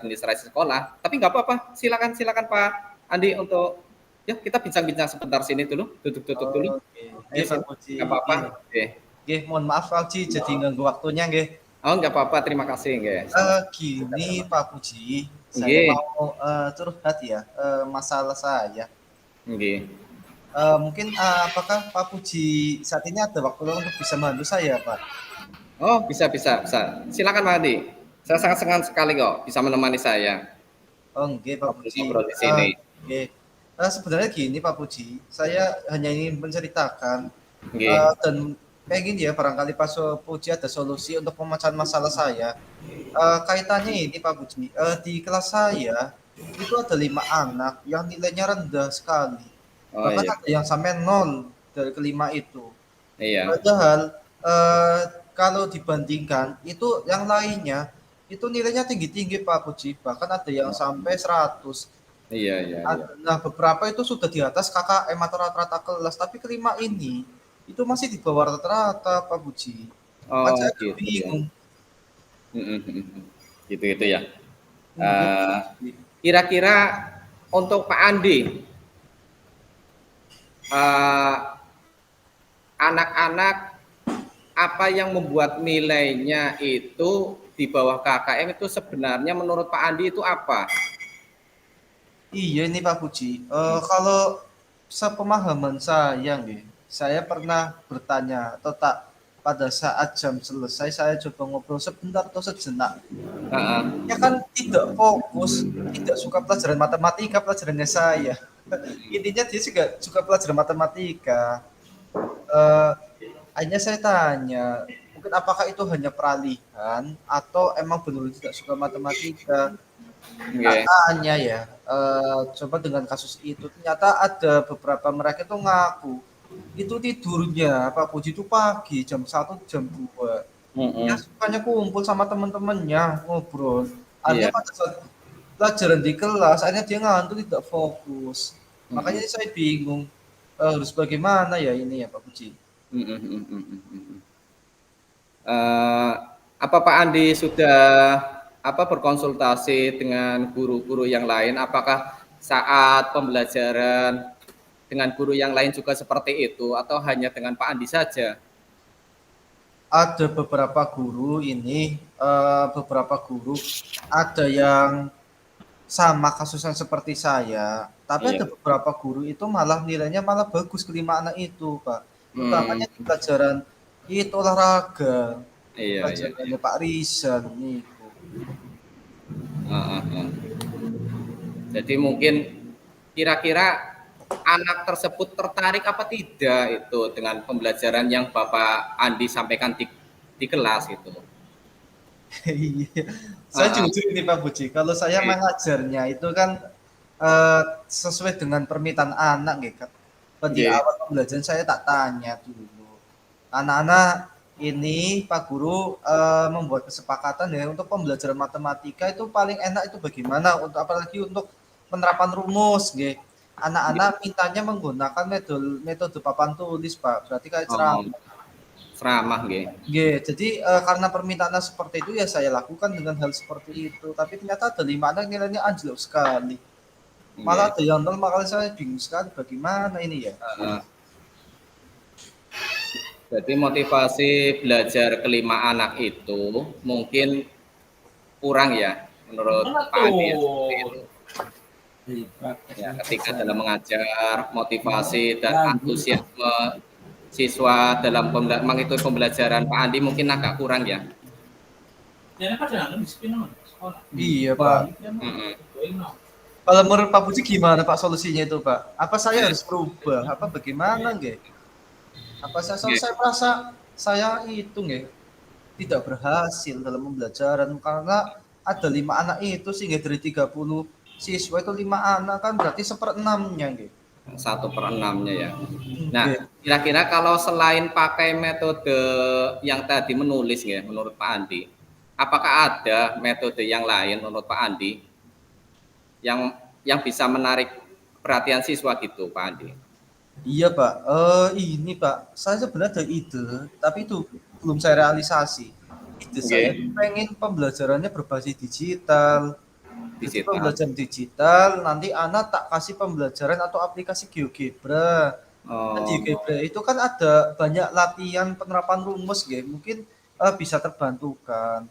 Speaker 3: sekolah. Tapi nggak apa-apa, silakan Pak Andi untuk kita bincang-bincang sebentar sini dulu, duduk dulu.
Speaker 2: Pak Puji.
Speaker 3: Nggak apa-apa.
Speaker 2: Mohon maaf Pak Puji, jadi nganggu waktunya nggih.
Speaker 3: Oh nggak apa-apa, terima kasih nggih.
Speaker 2: Gini Pak Puji, saya mau curhat ya masalah saya. Mungkin apakah Pak Puji saat ini ada waktu untuk bisa membantu saya Pak?
Speaker 3: Oh bisa. Silakan Pak Andi. Saya sangat senang sekali kok bisa menemani saya.
Speaker 2: Nggih Pak Puji.
Speaker 3: Ngobrol di sini.
Speaker 2: Sebenarnya gini Pak Puji, saya hanya ingin menceritakan dan pengen ya barangkali Pak Puji ada solusi untuk pemecahan masalah saya. Kaitannya ini Pak Puji, di kelas saya itu ada 5 anak yang nilainya rendah sekali. Bahkan ada yang sampai 0 dari kelima itu. Padahal kalau dibandingkan itu yang lainnya itu nilainya tinggi-tinggi Pak Puji, bahkan ada yang sampai 100. Nah beberapa itu sudah di atas KKM atau rata-rata kelas, tapi kelima ini itu masih di bawah rata-rata Pak Puji. Saya bingung.
Speaker 3: Gitu ya. Kira-kira untuk Pak Andi, anak-anak apa yang membuat nilainya itu di bawah KKM itu sebenarnya menurut Pak Andi itu apa?
Speaker 2: Iya ini Pak Puji. Kalau sepemahaman saya nih, saya pernah bertanya atau tak pada saat jam selesai saya coba ngobrol sebentar atau sejenak.
Speaker 3: Heeh.
Speaker 2: Ya kan tidak fokus, tidak suka pelajaran matematika pelajarannya saya. Intinya dia juga suka pelajaran matematika. Eh, Akhirnya saya tanya, mungkin apakah itu hanya peralihan atau emang benar tidak suka matematika? Tak
Speaker 3: Oke.
Speaker 2: tanya ya, coba dengan kasus itu ternyata ada beberapa mereka itu ngaku itu tidurnya Pak Puji itu pagi jam 1 jam 2. Ya
Speaker 3: Mm-mm.
Speaker 2: sukanya kumpul sama teman-temannya ngobrol. Akhirnya
Speaker 3: Iya.
Speaker 2: pada saat pelajaran di kelas, akhirnya dia ngantuk tidak fokus. Makanya
Speaker 3: Mm-mm.
Speaker 2: saya bingung harus bagaimana ya ini ya Pak Puji.
Speaker 3: Mm-mm. Mm-mm. Eh, apa Pak Andi sudah berkonsultasi dengan guru-guru yang lain? Apakah saat pembelajaran dengan guru yang lain juga seperti itu atau hanya dengan Pak Andi saja?
Speaker 2: Ada beberapa guru ini, beberapa guru ada yang sama kasusnya seperti saya, tapi ada
Speaker 3: Iya.
Speaker 2: beberapa guru itu malah nilainya malah bagus kelima anak itu, Pak.
Speaker 3: Hmm,
Speaker 2: Utamanya di pelajaran itu olahraga,
Speaker 3: iya, iya, iya.
Speaker 2: pelajarannya Pak Rizal niku.
Speaker 3: Heeh, heeh. Jadi mungkin kira-kira anak tersebut tertarik apa tidak itu dengan pembelajaran yang Bapak Andi sampaikan di kelas itu?
Speaker 2: Iya. Saya
Speaker 3: Heeh,
Speaker 2: jujur ini Pak Puji, kalau saya
Speaker 3: oke.
Speaker 2: mengajarnya itu kan sesuai dengan permintaan anak gitu kan. Di
Speaker 3: Oke.
Speaker 2: awal pembelajaran saya tak tanya dulu. Anak-anak ini Pak Guru membuat kesepakatan ya untuk pembelajaran matematika itu paling enak itu bagaimana untuk apalagi untuk penerapan rumus gitu. Anak-anak mintanya menggunakan metode metode papan tulis Pak. Berarti kayak
Speaker 3: Oh,
Speaker 2: ceramah.
Speaker 3: ceramah nggih.
Speaker 2: Jadi karena permintaannya seperti itu ya saya lakukan dengan hal seperti itu. Tapi ternyata ada 5 anak nilainya anjlok sekali. Malah
Speaker 3: Nggih.
Speaker 2: ada yang nol, makanya saya bingung sekali bagaimana ini ya.
Speaker 3: Heeh. Jadi motivasi belajar kelima anak itu mungkin kurang ya menurut
Speaker 1: Mana
Speaker 3: Pak Andi ya seperti itu.
Speaker 1: tuh? Di
Speaker 3: Ya,
Speaker 1: prakteknya
Speaker 3: ketika
Speaker 1: saya.
Speaker 3: dalam mengajar, motivasi dan
Speaker 1: Lanjut.
Speaker 3: antusiasme siswa dalam mengikuti pembelajaran Pak Andi mungkin agak kurang ya.
Speaker 1: Yan pa siya, ano, disiplina mo, sekolah.
Speaker 2: Iya Pak.
Speaker 1: Balik yan mo.
Speaker 3: Mm-mm.
Speaker 1: Tuwing na.
Speaker 2: Kalau menurut Pak Puji gimana Pak solusinya itu Pak? Apa saya harus berubah? Apa bagaimana nggih? Apa saya
Speaker 3: Nggih.
Speaker 2: saya merasa saya itu nggih tidak berhasil dalam pembelajaran karena ada 5 anak itu sehingga dari 30 siswa itu 5 anak kan berarti seperenamnya nggih.
Speaker 3: 1/6-nya ya. Nah,
Speaker 2: Nggih.
Speaker 3: kira-kira kalau selain pakai metode yang tadi menulis ya, menurut Pak Andi, apakah ada metode yang lain menurut Pak Andi yang bisa menarik perhatian siswa gitu, Pak Andi?
Speaker 2: Iya Pak, ini Pak, saya sebenarnya ada ide, tapi itu belum saya realisasi. Ide saya itu
Speaker 3: Oke,
Speaker 2: pengen pembelajarannya berbasis digital. Jadi
Speaker 3: digital.
Speaker 2: pembelajaran digital, nanti anak tak kasih pembelajaran atau aplikasi GeoGebra. Nah, di
Speaker 3: Oh,
Speaker 2: GeoGebra itu kan ada banyak latihan penerapan rumus, ya. Mungkin bisa terbantukan.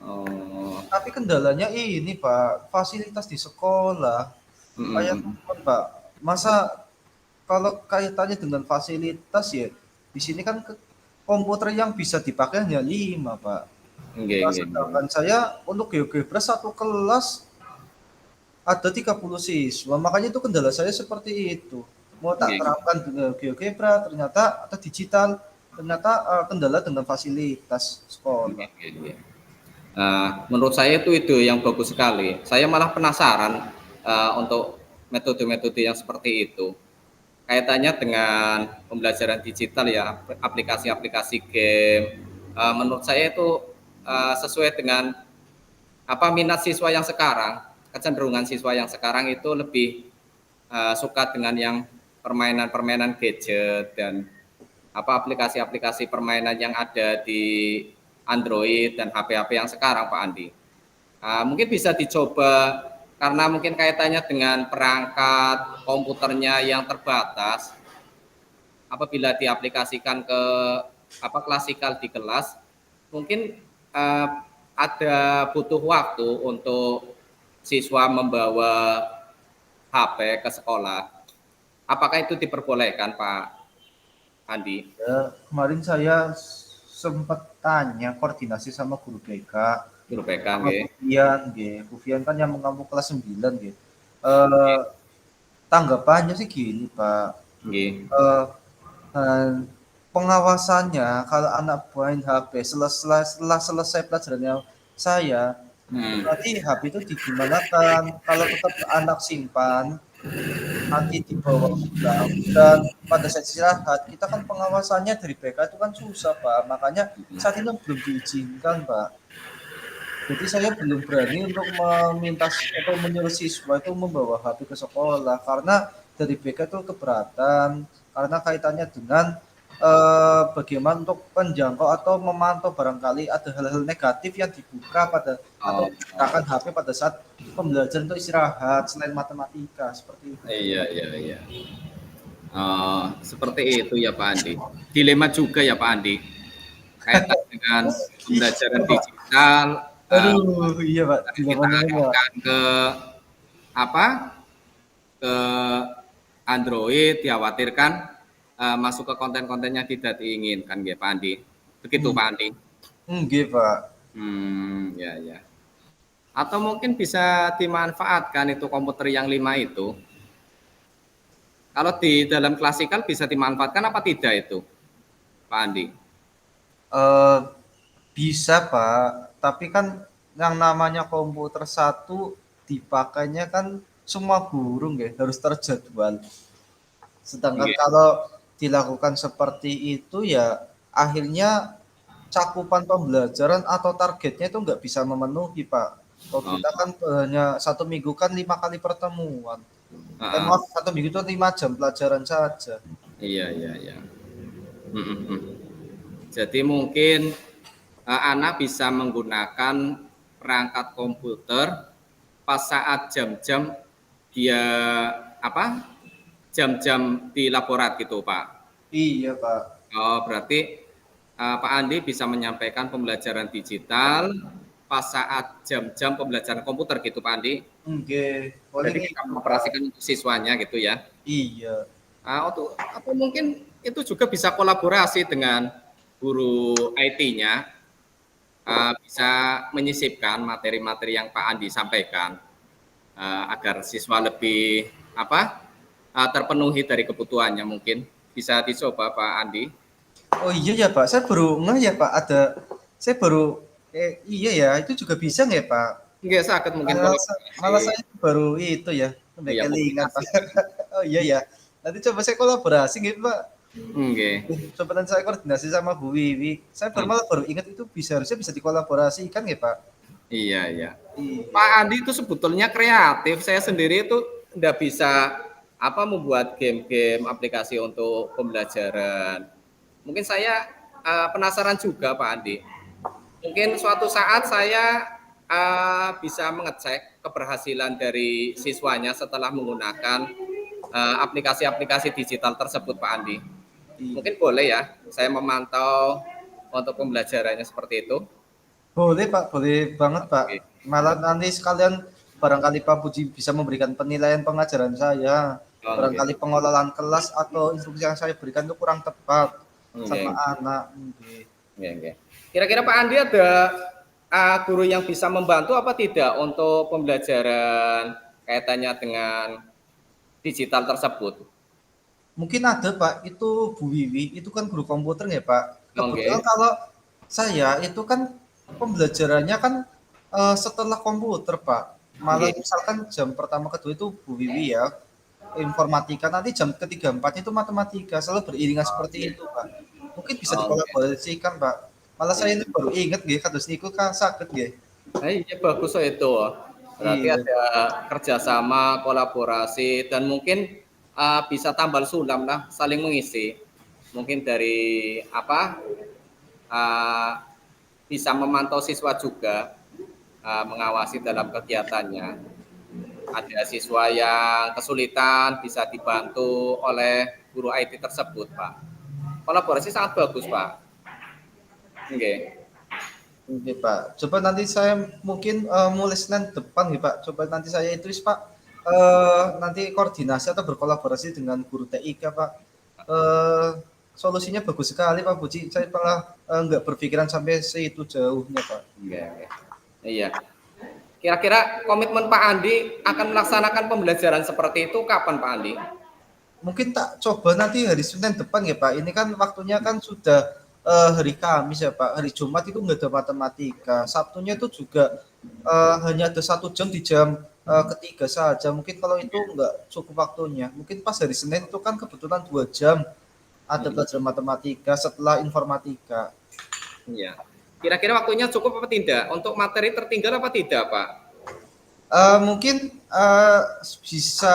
Speaker 3: oh,
Speaker 2: Tapi kendalanya ini Pak, fasilitas di sekolah. Kayak
Speaker 3: mm-mm.
Speaker 2: Pak, masa kalau kaitannya dengan fasilitas ya, di sini kan komputer yang bisa dipakai hanya 5 Pak.
Speaker 3: Nggih,
Speaker 2: Nah,
Speaker 3: nggih.
Speaker 2: sedangkan saya untuk GeoGebra satu kelas ada 30 siswa, makanya itu kendala saya seperti itu. Mau tak
Speaker 3: Nggih,
Speaker 2: terapkan dengan GeoGebra, ternyata atau digital, ternyata kendala dengan fasilitas sekolah.
Speaker 3: nggih, nggih, nggih. Menurut saya itu ide yang bagus sekali. Saya malah penasaran untuk metode-metode yang seperti itu. Kaitannya dengan pembelajaran digital ya, aplikasi-aplikasi game. Menurut saya itu sesuai dengan minat siswa yang sekarang, kecenderungan siswa yang sekarang itu lebih suka dengan yang permainan-permainan gadget dan aplikasi-aplikasi permainan yang ada di Android dan HP-HP yang sekarang, Pak Andi. Mungkin bisa dicoba karena mungkin kaitannya dengan perangkat komputernya yang terbatas. Apabila diaplikasikan ke klasikal di kelas, mungkin ada butuh waktu untuk siswa membawa HP ke sekolah. Apakah itu diperbolehkan, Pak Andi?
Speaker 2: Ya, kemarin saya sempat tanya koordinasi sama guru BK.
Speaker 3: Guru BK,
Speaker 2: Sama
Speaker 3: nggih.
Speaker 2: Bu Fian kan yang mengampu kelas 9 gitu. Tanggapannya sih gini Pak,
Speaker 3: Nggih.
Speaker 2: Pengawasannya kalau anak main HP setelah selesai pelajarannya saya, berarti HP itu digimanakan? Kalau tetap anak simpan, nanti dibawa pulang dan pada saat istirahat, kita kan pengawasannya dari BK itu kan susah Pak, makanya saat ini belum diizinkan Pak. Jadi saya belum berani untuk meminta atau menyuruh siswa itu membawa HP ke sekolah karena dari BK itu keberatan karena kaitannya dengan bagaimana untuk penjangkau atau memantau barangkali ada hal-hal negatif yang dibuka pada atau menggunakan HP pada saat pembelajaran untuk istirahat selain matematika seperti itu.
Speaker 3: Iya. Seperti itu ya Pak Andi. Dilema juga ya Pak Andi. Kaitan dengan pembelajaran digital.
Speaker 2: Aduh, iya Pak.
Speaker 3: Kita arahkan ke ke Android, dikhawatirkan masuk ke konten-konten yang tidak diinginkan, ya Pak Andi. Begitu Pak Andi.
Speaker 2: Nggih Pak.
Speaker 3: Ya. Atau mungkin bisa dimanfaatkan itu komputer yang 5 itu. Kalau di dalam klasikal bisa dimanfaatkan apa tidak itu, Pak Andi?
Speaker 2: Bisa Pak, tapi kan yang namanya komputer satu dipakainya kan semua guru nggih, harus terjadwal. Sedangkan kalau dilakukan seperti itu ya akhirnya cakupan pembelajaran atau targetnya itu nggak bisa memenuhi Pak. Kalau kita kan hanya 1 minggu kan 5 kali pertemuan. Maaf, 1 minggu itu 5 jam pelajaran saja.
Speaker 3: Iya. Jadi mungkin anak bisa menggunakan perangkat komputer pas saat jam-jam dia jam-jam di laborat gitu Pak.
Speaker 2: Iya Pak.
Speaker 3: Berarti Pak Andi bisa menyampaikan pembelajaran digital pas saat jam-jam pembelajaran komputer gitu Pak Andi.
Speaker 2: Oke.
Speaker 3: Jadi kita mengoperasikan untuk siswanya gitu ya.
Speaker 2: Iya.
Speaker 3: Atau mungkin itu juga bisa kolaborasi dengan guru IT-nya, bisa menyisipkan materi-materi yang Pak Andi sampaikan agar siswa lebih terpenuhi dari kebutuhannya. Mungkin bisa dicoba Pak Andi.
Speaker 2: Oh iya ya Pak, saya baru ngeh ya Pak saya baru iya ya itu juga bisa nggak Pak?
Speaker 3: Nggak sakit mungkin
Speaker 2: malah saya baru itu ya kelingan Pak. Oh iya ya, nanti coba saya kolaborasi gitu Pak. Coba nanti saya koordinasi sama Bu Wiwi. Saya baru ingat itu harusnya bisa dikolaborasikan ya Pak.
Speaker 3: Iya. Pak Andi itu sebetulnya kreatif. Saya sendiri itu nggak bisa membuat game-game aplikasi untuk pembelajaran. Mungkin saya penasaran juga Pak Andi. Mungkin suatu saat saya bisa mengecek keberhasilan dari siswanya setelah menggunakan aplikasi-aplikasi digital tersebut Pak Andi. Mungkin boleh ya saya memantau untuk pembelajarannya seperti itu.
Speaker 2: Boleh Pak, boleh banget Pak. Malah nanti sekalian barangkali Pak Puji bisa memberikan penilaian pengajaran saya. Barangkali pengelolaan kelas atau instruksi yang saya berikan itu kurang tepat sama anak.
Speaker 3: Kira-kira Pak Andi ada guru yang bisa membantu apa tidak untuk pembelajaran kaitannya dengan digital tersebut?
Speaker 2: Mungkin ada Pak, itu Bu Wiwi, itu kan guru komputer ya Pak. Kebetulan kalau saya itu kan pembelajarannya kan setelah komputer Pak. Malah misalkan jam pertama kedua itu Bu Wiwi ya, informatika, nanti jam ketiga empatnya itu matematika, selalu beriringan seperti itu Pak. Mungkin bisa dikolaborasikan Pak. Malah saya ini baru ingat nggih kados niku kan sakit nggih.
Speaker 3: Iya bagus itu. Berarti ada kerjasama, kolaborasi dan mungkin bisa tambal sulam lah, saling mengisi. Mungkin dari bisa memantau siswa juga, mengawasi dalam kegiatannya. Ada siswa yang kesulitan bisa dibantu oleh guru IT tersebut, Pak. Kolaborasi sangat bagus, Pak. Oke.
Speaker 2: Oke Pak, coba nanti saya mungkin mulai Senin depan nih Pak. Coba nanti saya itu Pak, nanti koordinasi atau berkolaborasi dengan guru TIK Pak. Eh, Solusinya bagus sekali Pak Puji. Saya malah nggak berpikiran sampai segitu jauhnya Pak.
Speaker 3: Oke. Iya. Kira-kira komitmen Pak Andi akan melaksanakan pembelajaran seperti itu kapan Pak Andi?
Speaker 2: Mungkin tak coba nanti hari Senin depan ya Pak. Ini kan waktunya kan sudah hari Kamis ya Pak. Hari Jumat itu nggak ada matematika. Sabtunya itu juga hanya ada 1 jam di jam ketiga saja. Mungkin kalau itu nggak cukup waktunya. Mungkin pas hari Senin itu kan kebetulan 2 jam ada pelajaran matematika setelah informatika.
Speaker 3: Iya. Kira-kira waktunya cukup apa tidak? Untuk materi tertinggal apa tidak Pak?
Speaker 2: Mungkin bisa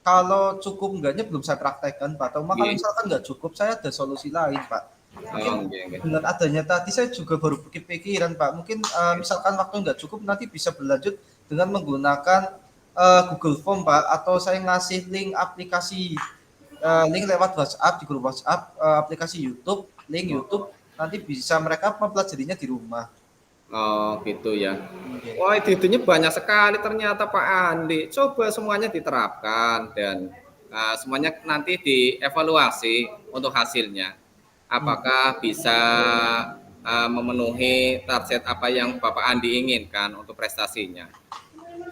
Speaker 2: kalau cukup enggaknya belum saya praktekkan Pak. Atau kalau misalkan nggak cukup saya ada solusi lain Pak. Mungkin dengan adanya tadi saya juga baru kepikiran Pak. Mungkin misalkan waktu nggak cukup nanti bisa berlanjut dengan menggunakan Google Form Pak. Atau saya ngasih link aplikasi link lewat WhatsApp di grup WhatsApp aplikasi YouTube, link YouTube nanti bisa mereka mempelajarinya di rumah.
Speaker 3: Oh gitu ya. Wah ide-idenya banyak sekali ternyata Pak Andi. Coba semuanya diterapkan dan semuanya nanti dievaluasi untuk hasilnya. Apakah bisa memenuhi target apa yang Bapak Andi inginkan untuk prestasinya.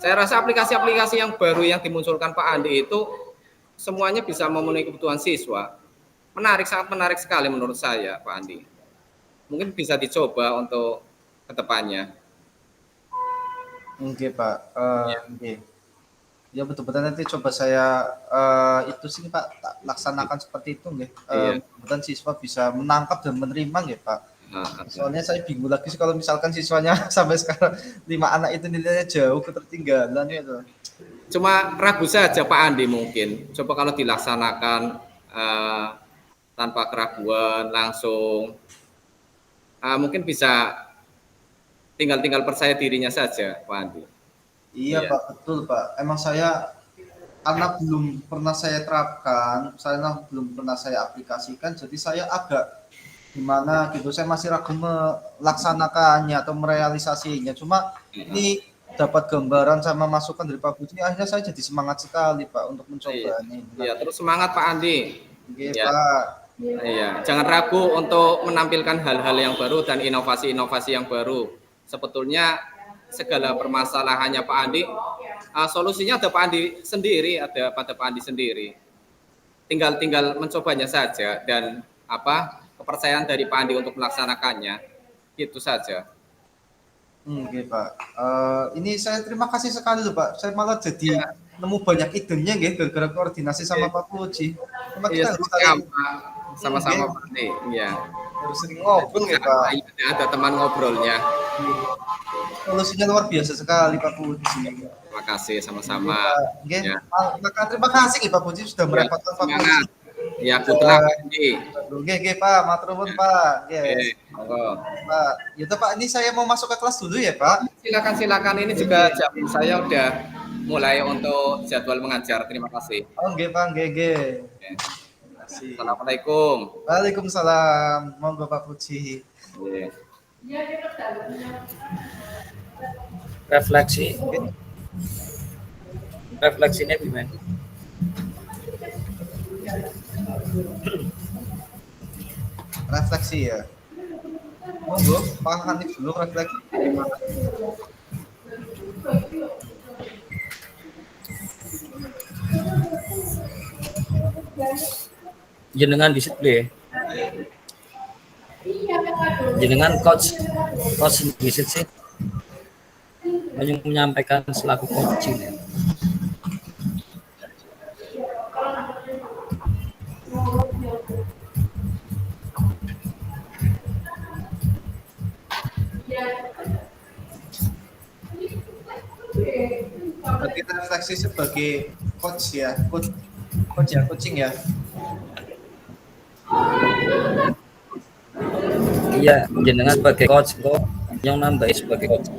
Speaker 3: Saya rasa aplikasi-aplikasi yang baru yang dimunculkan Pak Andi itu semuanya bisa memenuhi kebutuhan siswa. Menarik, sangat menarik sekali menurut saya Pak Andi. Mungkin bisa dicoba untuk kedepannya.
Speaker 2: Oke Pak, oke. Ya betul-betul nanti coba saya itu sih Pak tak laksanakan seperti itu nggih. Kemudian siswa bisa menangkap dan menerima nggih Pak. Soalnya saya bingung lagi sih kalau misalkan siswanya sampai sekarang 5 anak itu nilainya jauh ketertinggalan gitu.
Speaker 3: Cuma ragu saja Pak Andi mungkin. Coba kalau dilaksanakan tanpa keraguan langsung, mungkin bisa tinggal percaya dirinya saja Pak Andi.
Speaker 2: Iya Pak, betul Pak. Emang saya karena belum pernah saya terapkan, belum pernah saya aplikasikan, jadi saya agak gimana gitu. Saya masih ragu melaksanakannya atau merealisasinya. Cuma ini dapat gambaran sama masukan dari Pak Puji, akhirnya saya jadi semangat sekali Pak untuk mencobanya.
Speaker 3: Iya, terus semangat Pak Andi.
Speaker 2: Oke Pak.
Speaker 3: Iya, jangan ragu untuk menampilkan hal-hal yang baru dan inovasi-inovasi yang baru. Sebetulnya segala permasalahannya Pak Andi, solusinya ada Pak Andi sendiri, ada pada Pak Andi sendiri. Tinggal mencobanya saja dan kepercayaan dari Pak Andi untuk melaksanakannya, itu saja.
Speaker 2: Oke Pak. Ini saya terima kasih sekali loh Pak. Saya malah jadi nemu banyak idenya ya gara-gara koordinasi sama Pak Puji. Cuma kita harus
Speaker 3: sama-sama Pak Andi. Iya.
Speaker 2: Harus sering ngobrol ya Pak.
Speaker 3: Ada teman ngobrolnya.
Speaker 2: Solusinya luar biasa sekali Pak Puji.
Speaker 3: Terima kasih sama-sama.
Speaker 2: Terima kasih Pak Puji sudah merepotkan Pak Puji.
Speaker 3: Ya, putra Pak Andi.
Speaker 2: Oke Pak, matur nuwun Pak. Yes. Pak, itu Pak, ini saya mau masuk ke kelas dulu ya Pak.
Speaker 3: Silakan. Ini juga jam saya udah mulai untuk jadwal mengajar. Terima kasih.
Speaker 2: Oke Pak, GG.
Speaker 3: Assalamualaikum.
Speaker 2: Waalaikumsalam. Monggo Pak Puji.
Speaker 1: Refleksinya gimana?
Speaker 2: Refleksi ya. Monggo Pak Hanif dulu refleksi.
Speaker 1: Jenengan disiplin. Jenengan coach visit sih menyampaikan selaku coaching ya.
Speaker 2: Kita refleksi sebagai coach ya, coaching ya.
Speaker 1: Iya, jenengan sebagai coach kok yang nambah sebagai coach.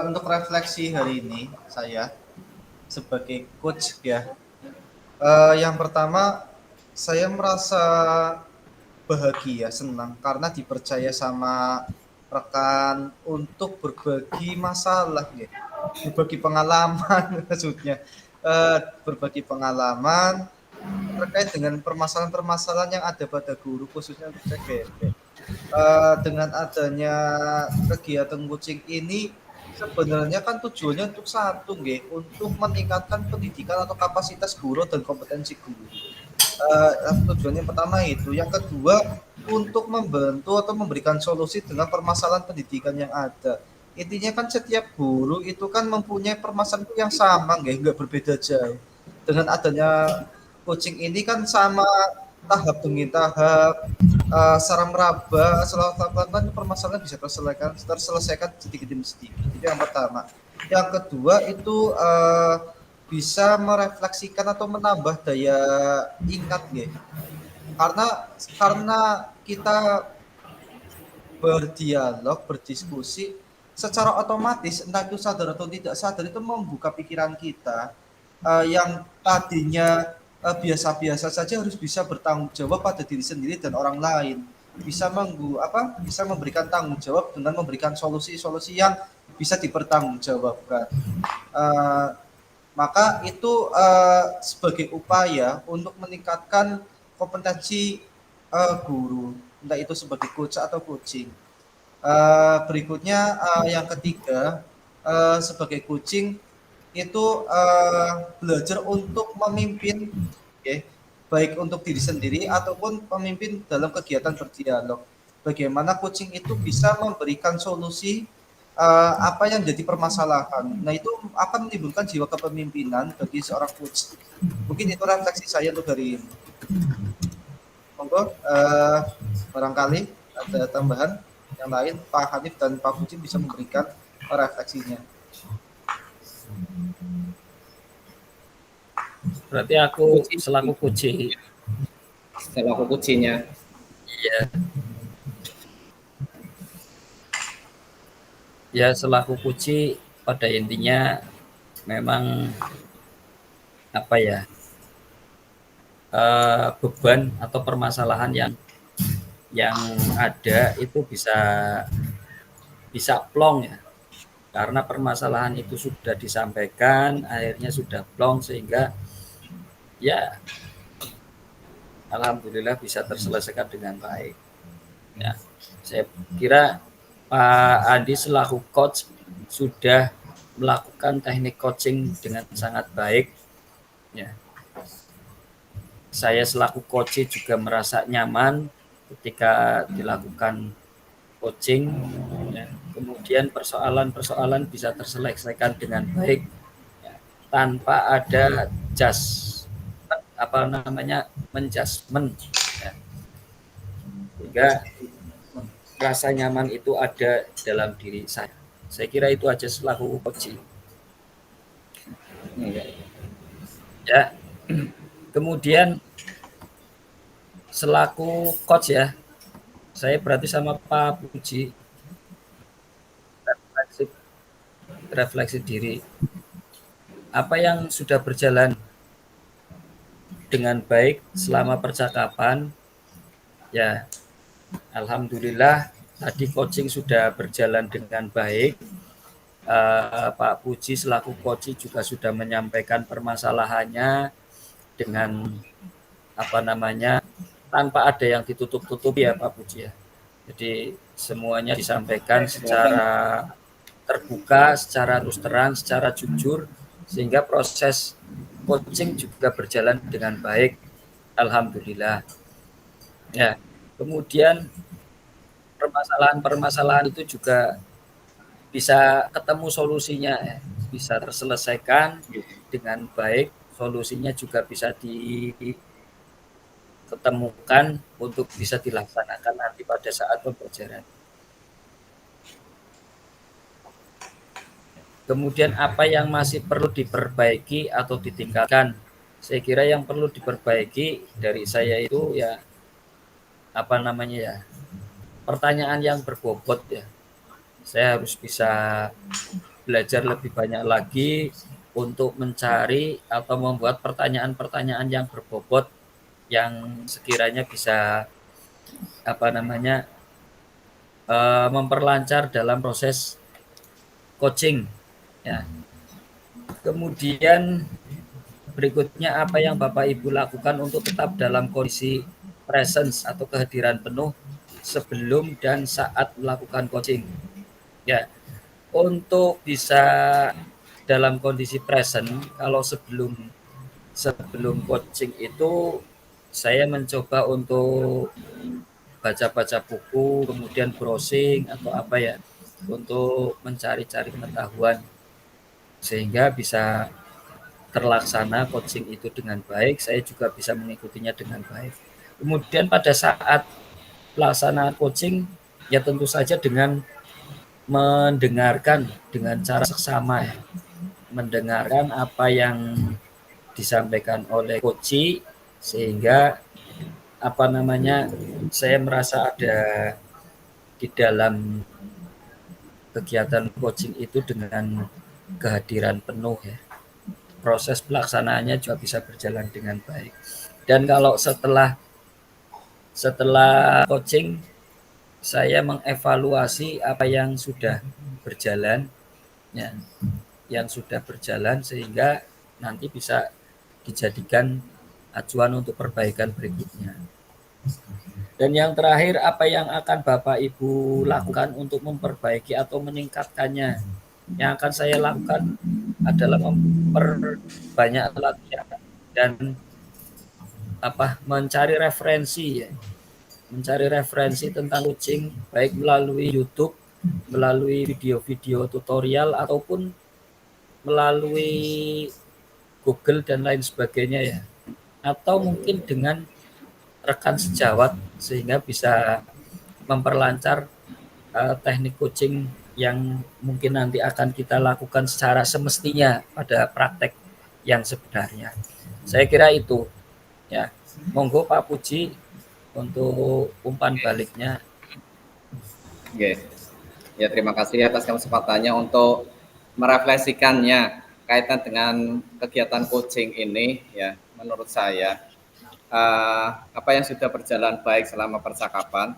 Speaker 2: Untuk refleksi hari ini saya sebagai coach ya. Yang pertama Saya merasa bahagia, senang karena dipercaya sama rekan untuk berbagi masalah, ya. Berbagi pengalaman maksudnya. Berbagi pengalaman terkait dengan permasalahan-permasalahan yang ada pada guru khususnya untuk CGMP. Dengan adanya kegiatan coaching ini sebenarnya kan tujuannya untuk satu, nggih, untuk meningkatkan pendidikan atau kapasitas guru dan kompetensi guru. Tujuannya pertama itu, yang kedua untuk membantu atau memberikan solusi dengan permasalahan pendidikan yang ada. Intinya kan setiap guru itu kan mempunyai permasalahan yang sama, nggak berbeda jauh. Dengan adanya coaching ini kan sama tahap demi tahap, secara meraba, setelah pelan permasalahan bisa terselesaikan sedikit demi sedikit. Itu yang pertama. Yang kedua itu bisa merefleksikan atau menambah daya ingat, ya. Karena kita berdialog, berdiskusi secara otomatis, entah itu sadar atau tidak sadar, itu membuka pikiran kita yang tadinya biasa-biasa saja harus bisa bertanggung jawab pada diri sendiri dan orang lain. Bisa memberikan tanggung jawab dengan memberikan solusi-solusi yang bisa dipertanggungjawabkan. Maka itu sebagai upaya untuk meningkatkan kompetensi guru, entah itu sebagai coach atau coaching. Berikutnya yang ketiga, sebagai coaching itu belajar untuk memimpin, okay, baik untuk diri sendiri ataupun pemimpin dalam kegiatan berdialog. Bagaimana coaching itu bisa memberikan solusi apa yang jadi permasalahan. Nah, itu akan menimbulkan jiwa kepemimpinan bagi seorang coach. Mungkin itu refleksi saya untuk hari ini. Monggo, barangkali ada tambahan yang lain, Pak Hanif dan Pak Puji bisa memberikan refleksinya.
Speaker 1: Berarti aku selaku coach.
Speaker 3: Selaku coachnya.
Speaker 1: Iya. Ya, selaku coach pada intinya memang apa ya, beban atau permasalahan yang ada itu bisa plong, ya, karena permasalahan itu sudah disampaikan, akhirnya sudah plong, sehingga ya alhamdulillah bisa terselesaikan dengan baik. Ya, saya kira Pak Andi selaku coach sudah melakukan teknik coaching dengan sangat baik. Ya. Saya selaku coach juga merasa nyaman ketika dilakukan coaching. Ya. Kemudian persoalan-persoalan bisa terselesaikan dengan baik, ya, tanpa ada menjudgment, ya. Sehingga rasa nyaman itu ada dalam diri saya. Saya kira itu aja selaku coach. Ya. Kemudian selaku coach, ya, saya berarti sama Pak Puji refleksi diri. Apa yang sudah berjalan dengan baik selama percakapan, ya alhamdulillah tadi coaching sudah berjalan dengan baik. Pak Puji selaku coach juga sudah menyampaikan permasalahannya dengan tanpa ada yang ditutup-tutupi, ya Pak Puji, ya. Jadi semuanya disampaikan secara terbuka, secara terus terang, secara jujur, sehingga proses coaching juga berjalan dengan baik, alhamdulillah. Ya, kemudian permasalahan itu juga bisa ketemu solusinya, ya. Bisa terselesaikan dengan baik, solusinya juga bisa diketemukan untuk bisa dilaksanakan nanti pada saat pembelajaran. Kemudian apa yang masih perlu diperbaiki atau ditingkatkan? Saya kira yang perlu diperbaiki dari saya itu ya pertanyaan yang berbobot, ya. Saya harus bisa belajar lebih banyak lagi untuk mencari atau membuat pertanyaan-pertanyaan yang berbobot yang sekiranya bisa memperlancar dalam proses coaching ya. Kemudian berikutnya apa yang Bapak Ibu lakukan untuk tetap dalam kondisi presence atau kehadiran penuh sebelum dan saat melakukan coaching. Ya, untuk bisa dalam kondisi present, kalau sebelum coaching itu saya mencoba untuk baca-baca buku, kemudian browsing atau apa ya, untuk mencari-cari pengetahuan sehingga bisa terlaksana coaching itu dengan baik, saya juga bisa mengikutinya dengan baik. Kemudian pada saat pelaksanaan coaching, ya tentu saja dengan mendengarkan dengan cara seksama ya. Mendengarkan apa yang disampaikan oleh coach sehingga saya merasa ada di dalam kegiatan coaching itu dengan kehadiran penuh ya. Proses pelaksanaannya juga bisa berjalan dengan baik. Dan kalau setelah coaching, saya mengevaluasi apa yang sudah berjalan, ya, sehingga nanti bisa dijadikan acuan untuk perbaikan berikutnya. Dan yang terakhir, apa yang akan Bapak Ibu lakukan untuk memperbaiki atau meningkatkannya? Yang akan saya lakukan adalah memperbanyak latihan dan mencari referensi ya. Mencari referensi tentang coaching baik melalui YouTube, melalui video-video tutorial ataupun melalui Google dan lain sebagainya ya. Atau mungkin dengan rekan sejawat sehingga bisa memperlancar teknik coaching yang mungkin nanti akan kita lakukan secara semestinya pada praktek yang sebenarnya. Saya kira itu ya. Monggo Pak Puji untuk umpan baliknya.
Speaker 3: Oke. Ya, terima kasih atas kesempatannya untuk merefleksikannya kaitan dengan kegiatan coaching ini ya. Menurut saya apa yang sudah berjalan baik selama percakapan,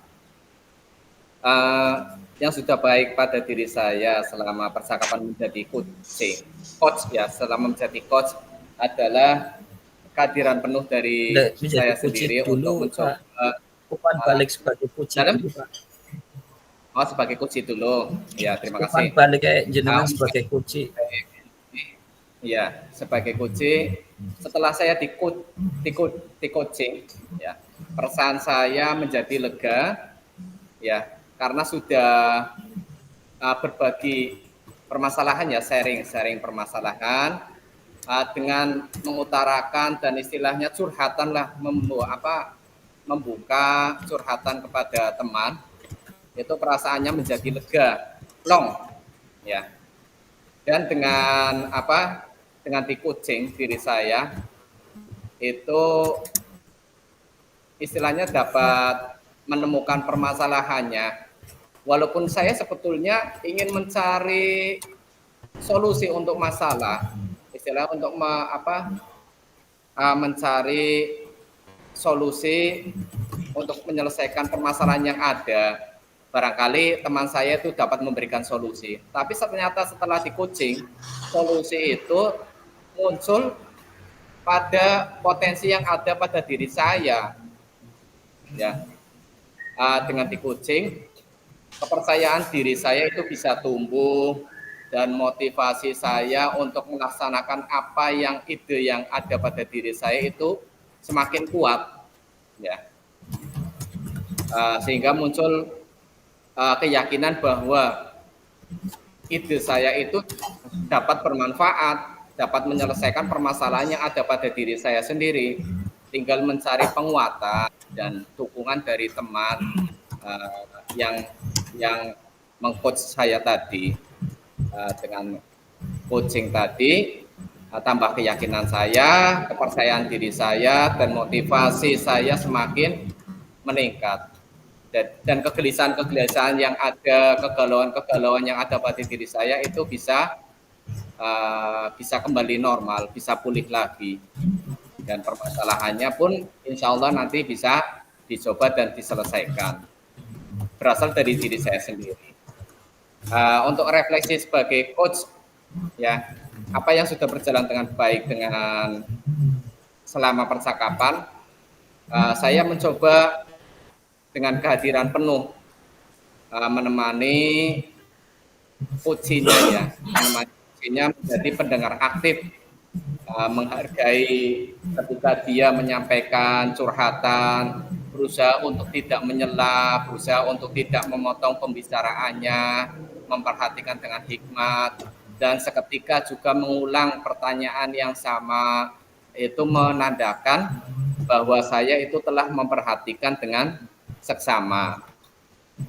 Speaker 3: yang sudah baik pada diri saya selama percakapan menjadi coach ya, selama menjadi coach adalah kehadiran penuh dari saya sendiri untuk mencoba
Speaker 1: umpan balik sebagai puji dulu Pak.
Speaker 3: Oh, sebagai coach dulu. Ya, terima kasih.
Speaker 1: Umpan balik kayak jenengan sebagai coach.
Speaker 3: Ya, sebagai coach, setelah saya di coaching, ya, perasaan saya menjadi lega, ya, karena sudah berbagi permasalahan ya, sharing permasalahan dengan mengutarakan dan istilahnya curhatan lah, membuka curhatan kepada teman, itu perasaannya menjadi lega, plong, ya. Dan dengan di coaching diri saya itu istilahnya dapat menemukan permasalahannya. Walaupun saya sebetulnya ingin mencari solusi untuk masalah, istilah untuk mencari solusi untuk menyelesaikan permasalahan yang ada. Barangkali teman saya itu dapat memberikan solusi. Tapi ternyata setelah di coaching, solusi itu muncul pada potensi yang ada pada diri saya. Ya, dengan di coaching, kepercayaan diri saya itu bisa tumbuh dan motivasi saya untuk melaksanakan apa yang ide yang ada pada diri saya itu semakin kuat. Ya, sehingga muncul keyakinan bahwa ide saya itu dapat bermanfaat, dapat menyelesaikan permasalahan yang ada pada diri saya sendiri. Tinggal mencari penguatan dan dukungan dari teman yang meng-coach saya tadi. Dengan coaching tadi, tambah keyakinan saya, kepercayaan diri saya, dan motivasi saya semakin meningkat. Dan kegelisahan yang ada, kegalauan yang ada pada diri saya itu bisa kembali normal, bisa pulih lagi. dan permasalahannya pun insya Allah nanti bisa dicoba dan diselesaikan. Berasal dari diri saya sendiri. Untuk refleksi sebagai coach, ya, apa yang sudah berjalan dengan baik dengan selama percakapan, saya mencoba dengan kehadiran penuh menemani coachnya, ya, menemani coachnya menjadi pendengar aktif, menghargai ketika dia menyampaikan curhatan, berusaha untuk tidak menyela, berusaha untuk tidak memotong pembicaraannya, memperhatikan dengan hikmat, dan seketika juga mengulang pertanyaan yang sama. Itu menandakan bahwa saya itu telah memperhatikan dengan seksama.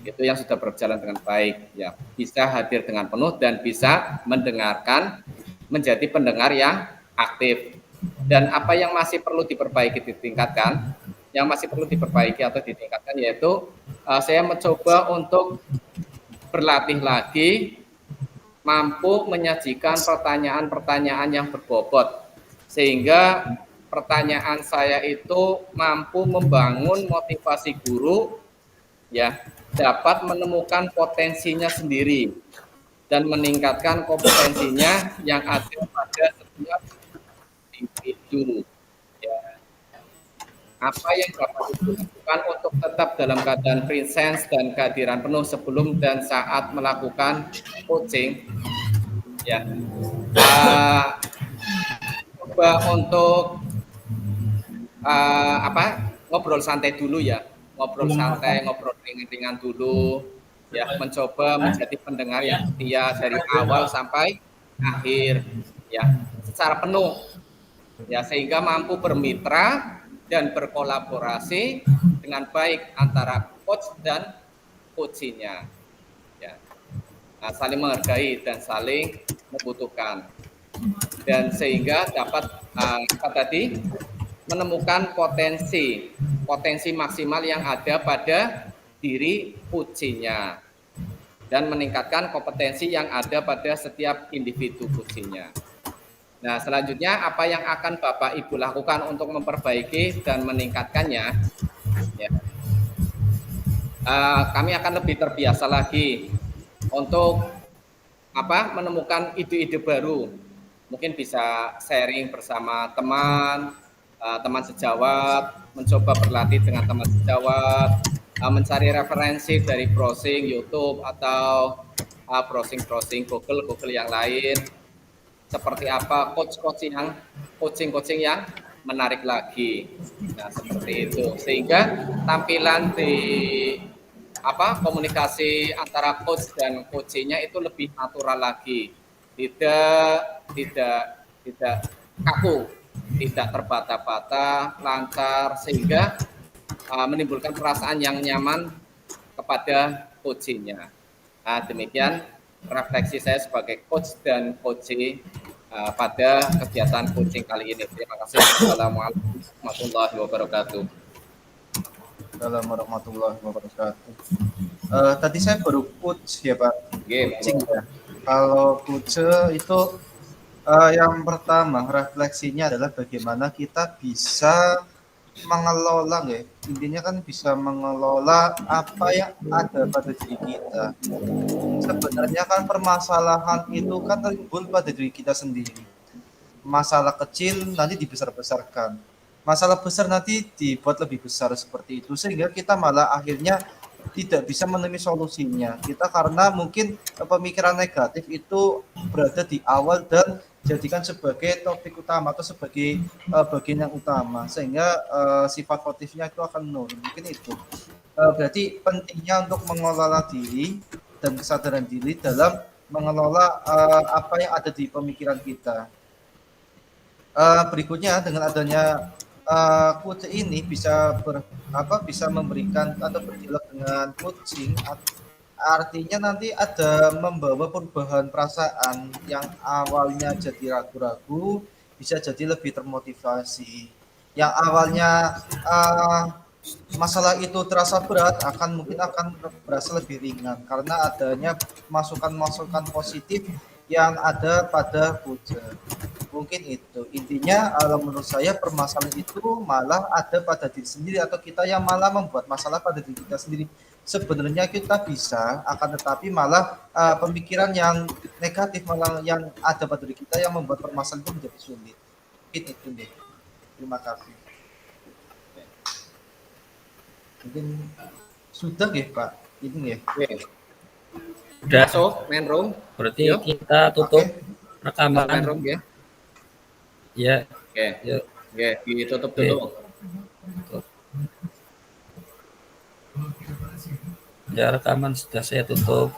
Speaker 3: Itu yang sudah berjalan dengan baik, ya, bisa hadir dengan penuh dan bisa mendengarkan, menjadi pendengar yang aktif. Dan apa yang masih perlu diperbaiki, ditingkatkan, yang masih perlu diperbaiki atau ditingkatkan, yaitu saya mencoba untuk berlatih lagi, mampu menyajikan pertanyaan-pertanyaan yang berbobot, sehingga pertanyaan saya itu mampu membangun motivasi guru, ya, dapat menemukan potensinya sendiri dan meningkatkan kompetensinya yang ada pada setiap individu. Ya. Apa yang dapat dilakukan untuk tetap dalam keadaan presence dan kehadiran penuh sebelum dan saat melakukan coaching, ya. Coba untuk ngobrol santai dulu, ya, ngobrol santai, ngobrol ringan-ringan dulu, ya, mencoba menjadi pendengar yang setia dari awal sampai akhir, ya, secara penuh, ya, sehingga mampu bermitra dan berkolaborasi dengan baik antara coach dan coachnya, ya. Nah, saling menghargai dan saling membutuhkan, dan sehingga dapat menemukan potensi maksimal yang ada pada diri coachnya dan meningkatkan kompetensi yang ada pada setiap individu coachnya. Nah, selanjutnya apa yang akan Bapak Ibu lakukan untuk memperbaiki dan meningkatkannya, ya, kami akan lebih terbiasa lagi untuk menemukan ide-ide baru. Mungkin bisa sharing bersama teman sejawat, mencoba berlatih dengan teman sejawat, mencari referensi dari browsing YouTube atau browsing Google yang lain, seperti apa coaching yang menarik lagi. Nah, seperti itu, sehingga tampilan di komunikasi antara coach dan coachnya itu lebih natural lagi, tidak kaku, tidak terbata-bata, lancar, sehingga menimbulkan perasaan yang nyaman kepada coachnya. Nah, demikian refleksi saya sebagai coach dan coachee pada kegiatan coaching kali ini. Terima kasih. Assalamualaikum warahmatullahi wabarakatuh.
Speaker 2: Assalamualaikum warahmatullahi wabarakatuh. Tadi saya baru coach, ya Pak. Coaching, ya. Kalau coach itu yang pertama refleksinya adalah bagaimana kita bisa mengelola, ya. Intinya kan bisa mengelola apa yang ada pada diri kita. Sebenarnya kan permasalahan itu kan timbul pada diri kita sendiri. Masalah kecil nanti dibesar-besarkan. Masalah besar nanti dibuat lebih besar seperti itu, sehingga kita malah akhirnya tidak bisa menemui solusinya. Kita karena mungkin pemikiran negatif itu berada di awal dan jadikan sebagai topik utama atau sebagai bagian yang utama, sehingga sifat positifnya itu akan menurun. Mungkin itu. Berarti pentingnya untuk mengelola diri dan kesadaran diri dalam mengelola apa yang ada di pemikiran kita. Berikutnya, dengan adanya coach ini bisa bisa memberikan atau berdialog dengan coaching, artinya nanti ada membawa perubahan perasaan yang awalnya jadi ragu-ragu bisa jadi lebih termotivasi. Yang awalnya masalah itu terasa berat mungkin akan berasa lebih ringan karena adanya masukan-masukan positif yang ada pada puja. Mungkin itu intinya. Menurut saya permasalahan itu malah ada pada diri sendiri, atau kita yang malah membuat masalah pada diri kita sendiri. Sebenarnya kita bisa, akan tetapi malah pemikiran yang negatif malah yang ada pada diri kita yang membuat permasalahan itu menjadi sulit. Mungkin itu deh. Terima kasih. Mungkin sudah ya Pak. Ini ya.
Speaker 3: Oke.
Speaker 1: Udah,
Speaker 3: Masuk main room.
Speaker 1: berarti
Speaker 3: Yuk.
Speaker 1: kita tutup
Speaker 2: Oke.
Speaker 3: Main
Speaker 1: rekaman.
Speaker 3: room ya.
Speaker 1: Ya,
Speaker 3: Oke.
Speaker 1: yuk.
Speaker 3: Oke, ditutup
Speaker 1: Oke.
Speaker 3: dulu.
Speaker 1: Ya, rekaman sudah saya tutup.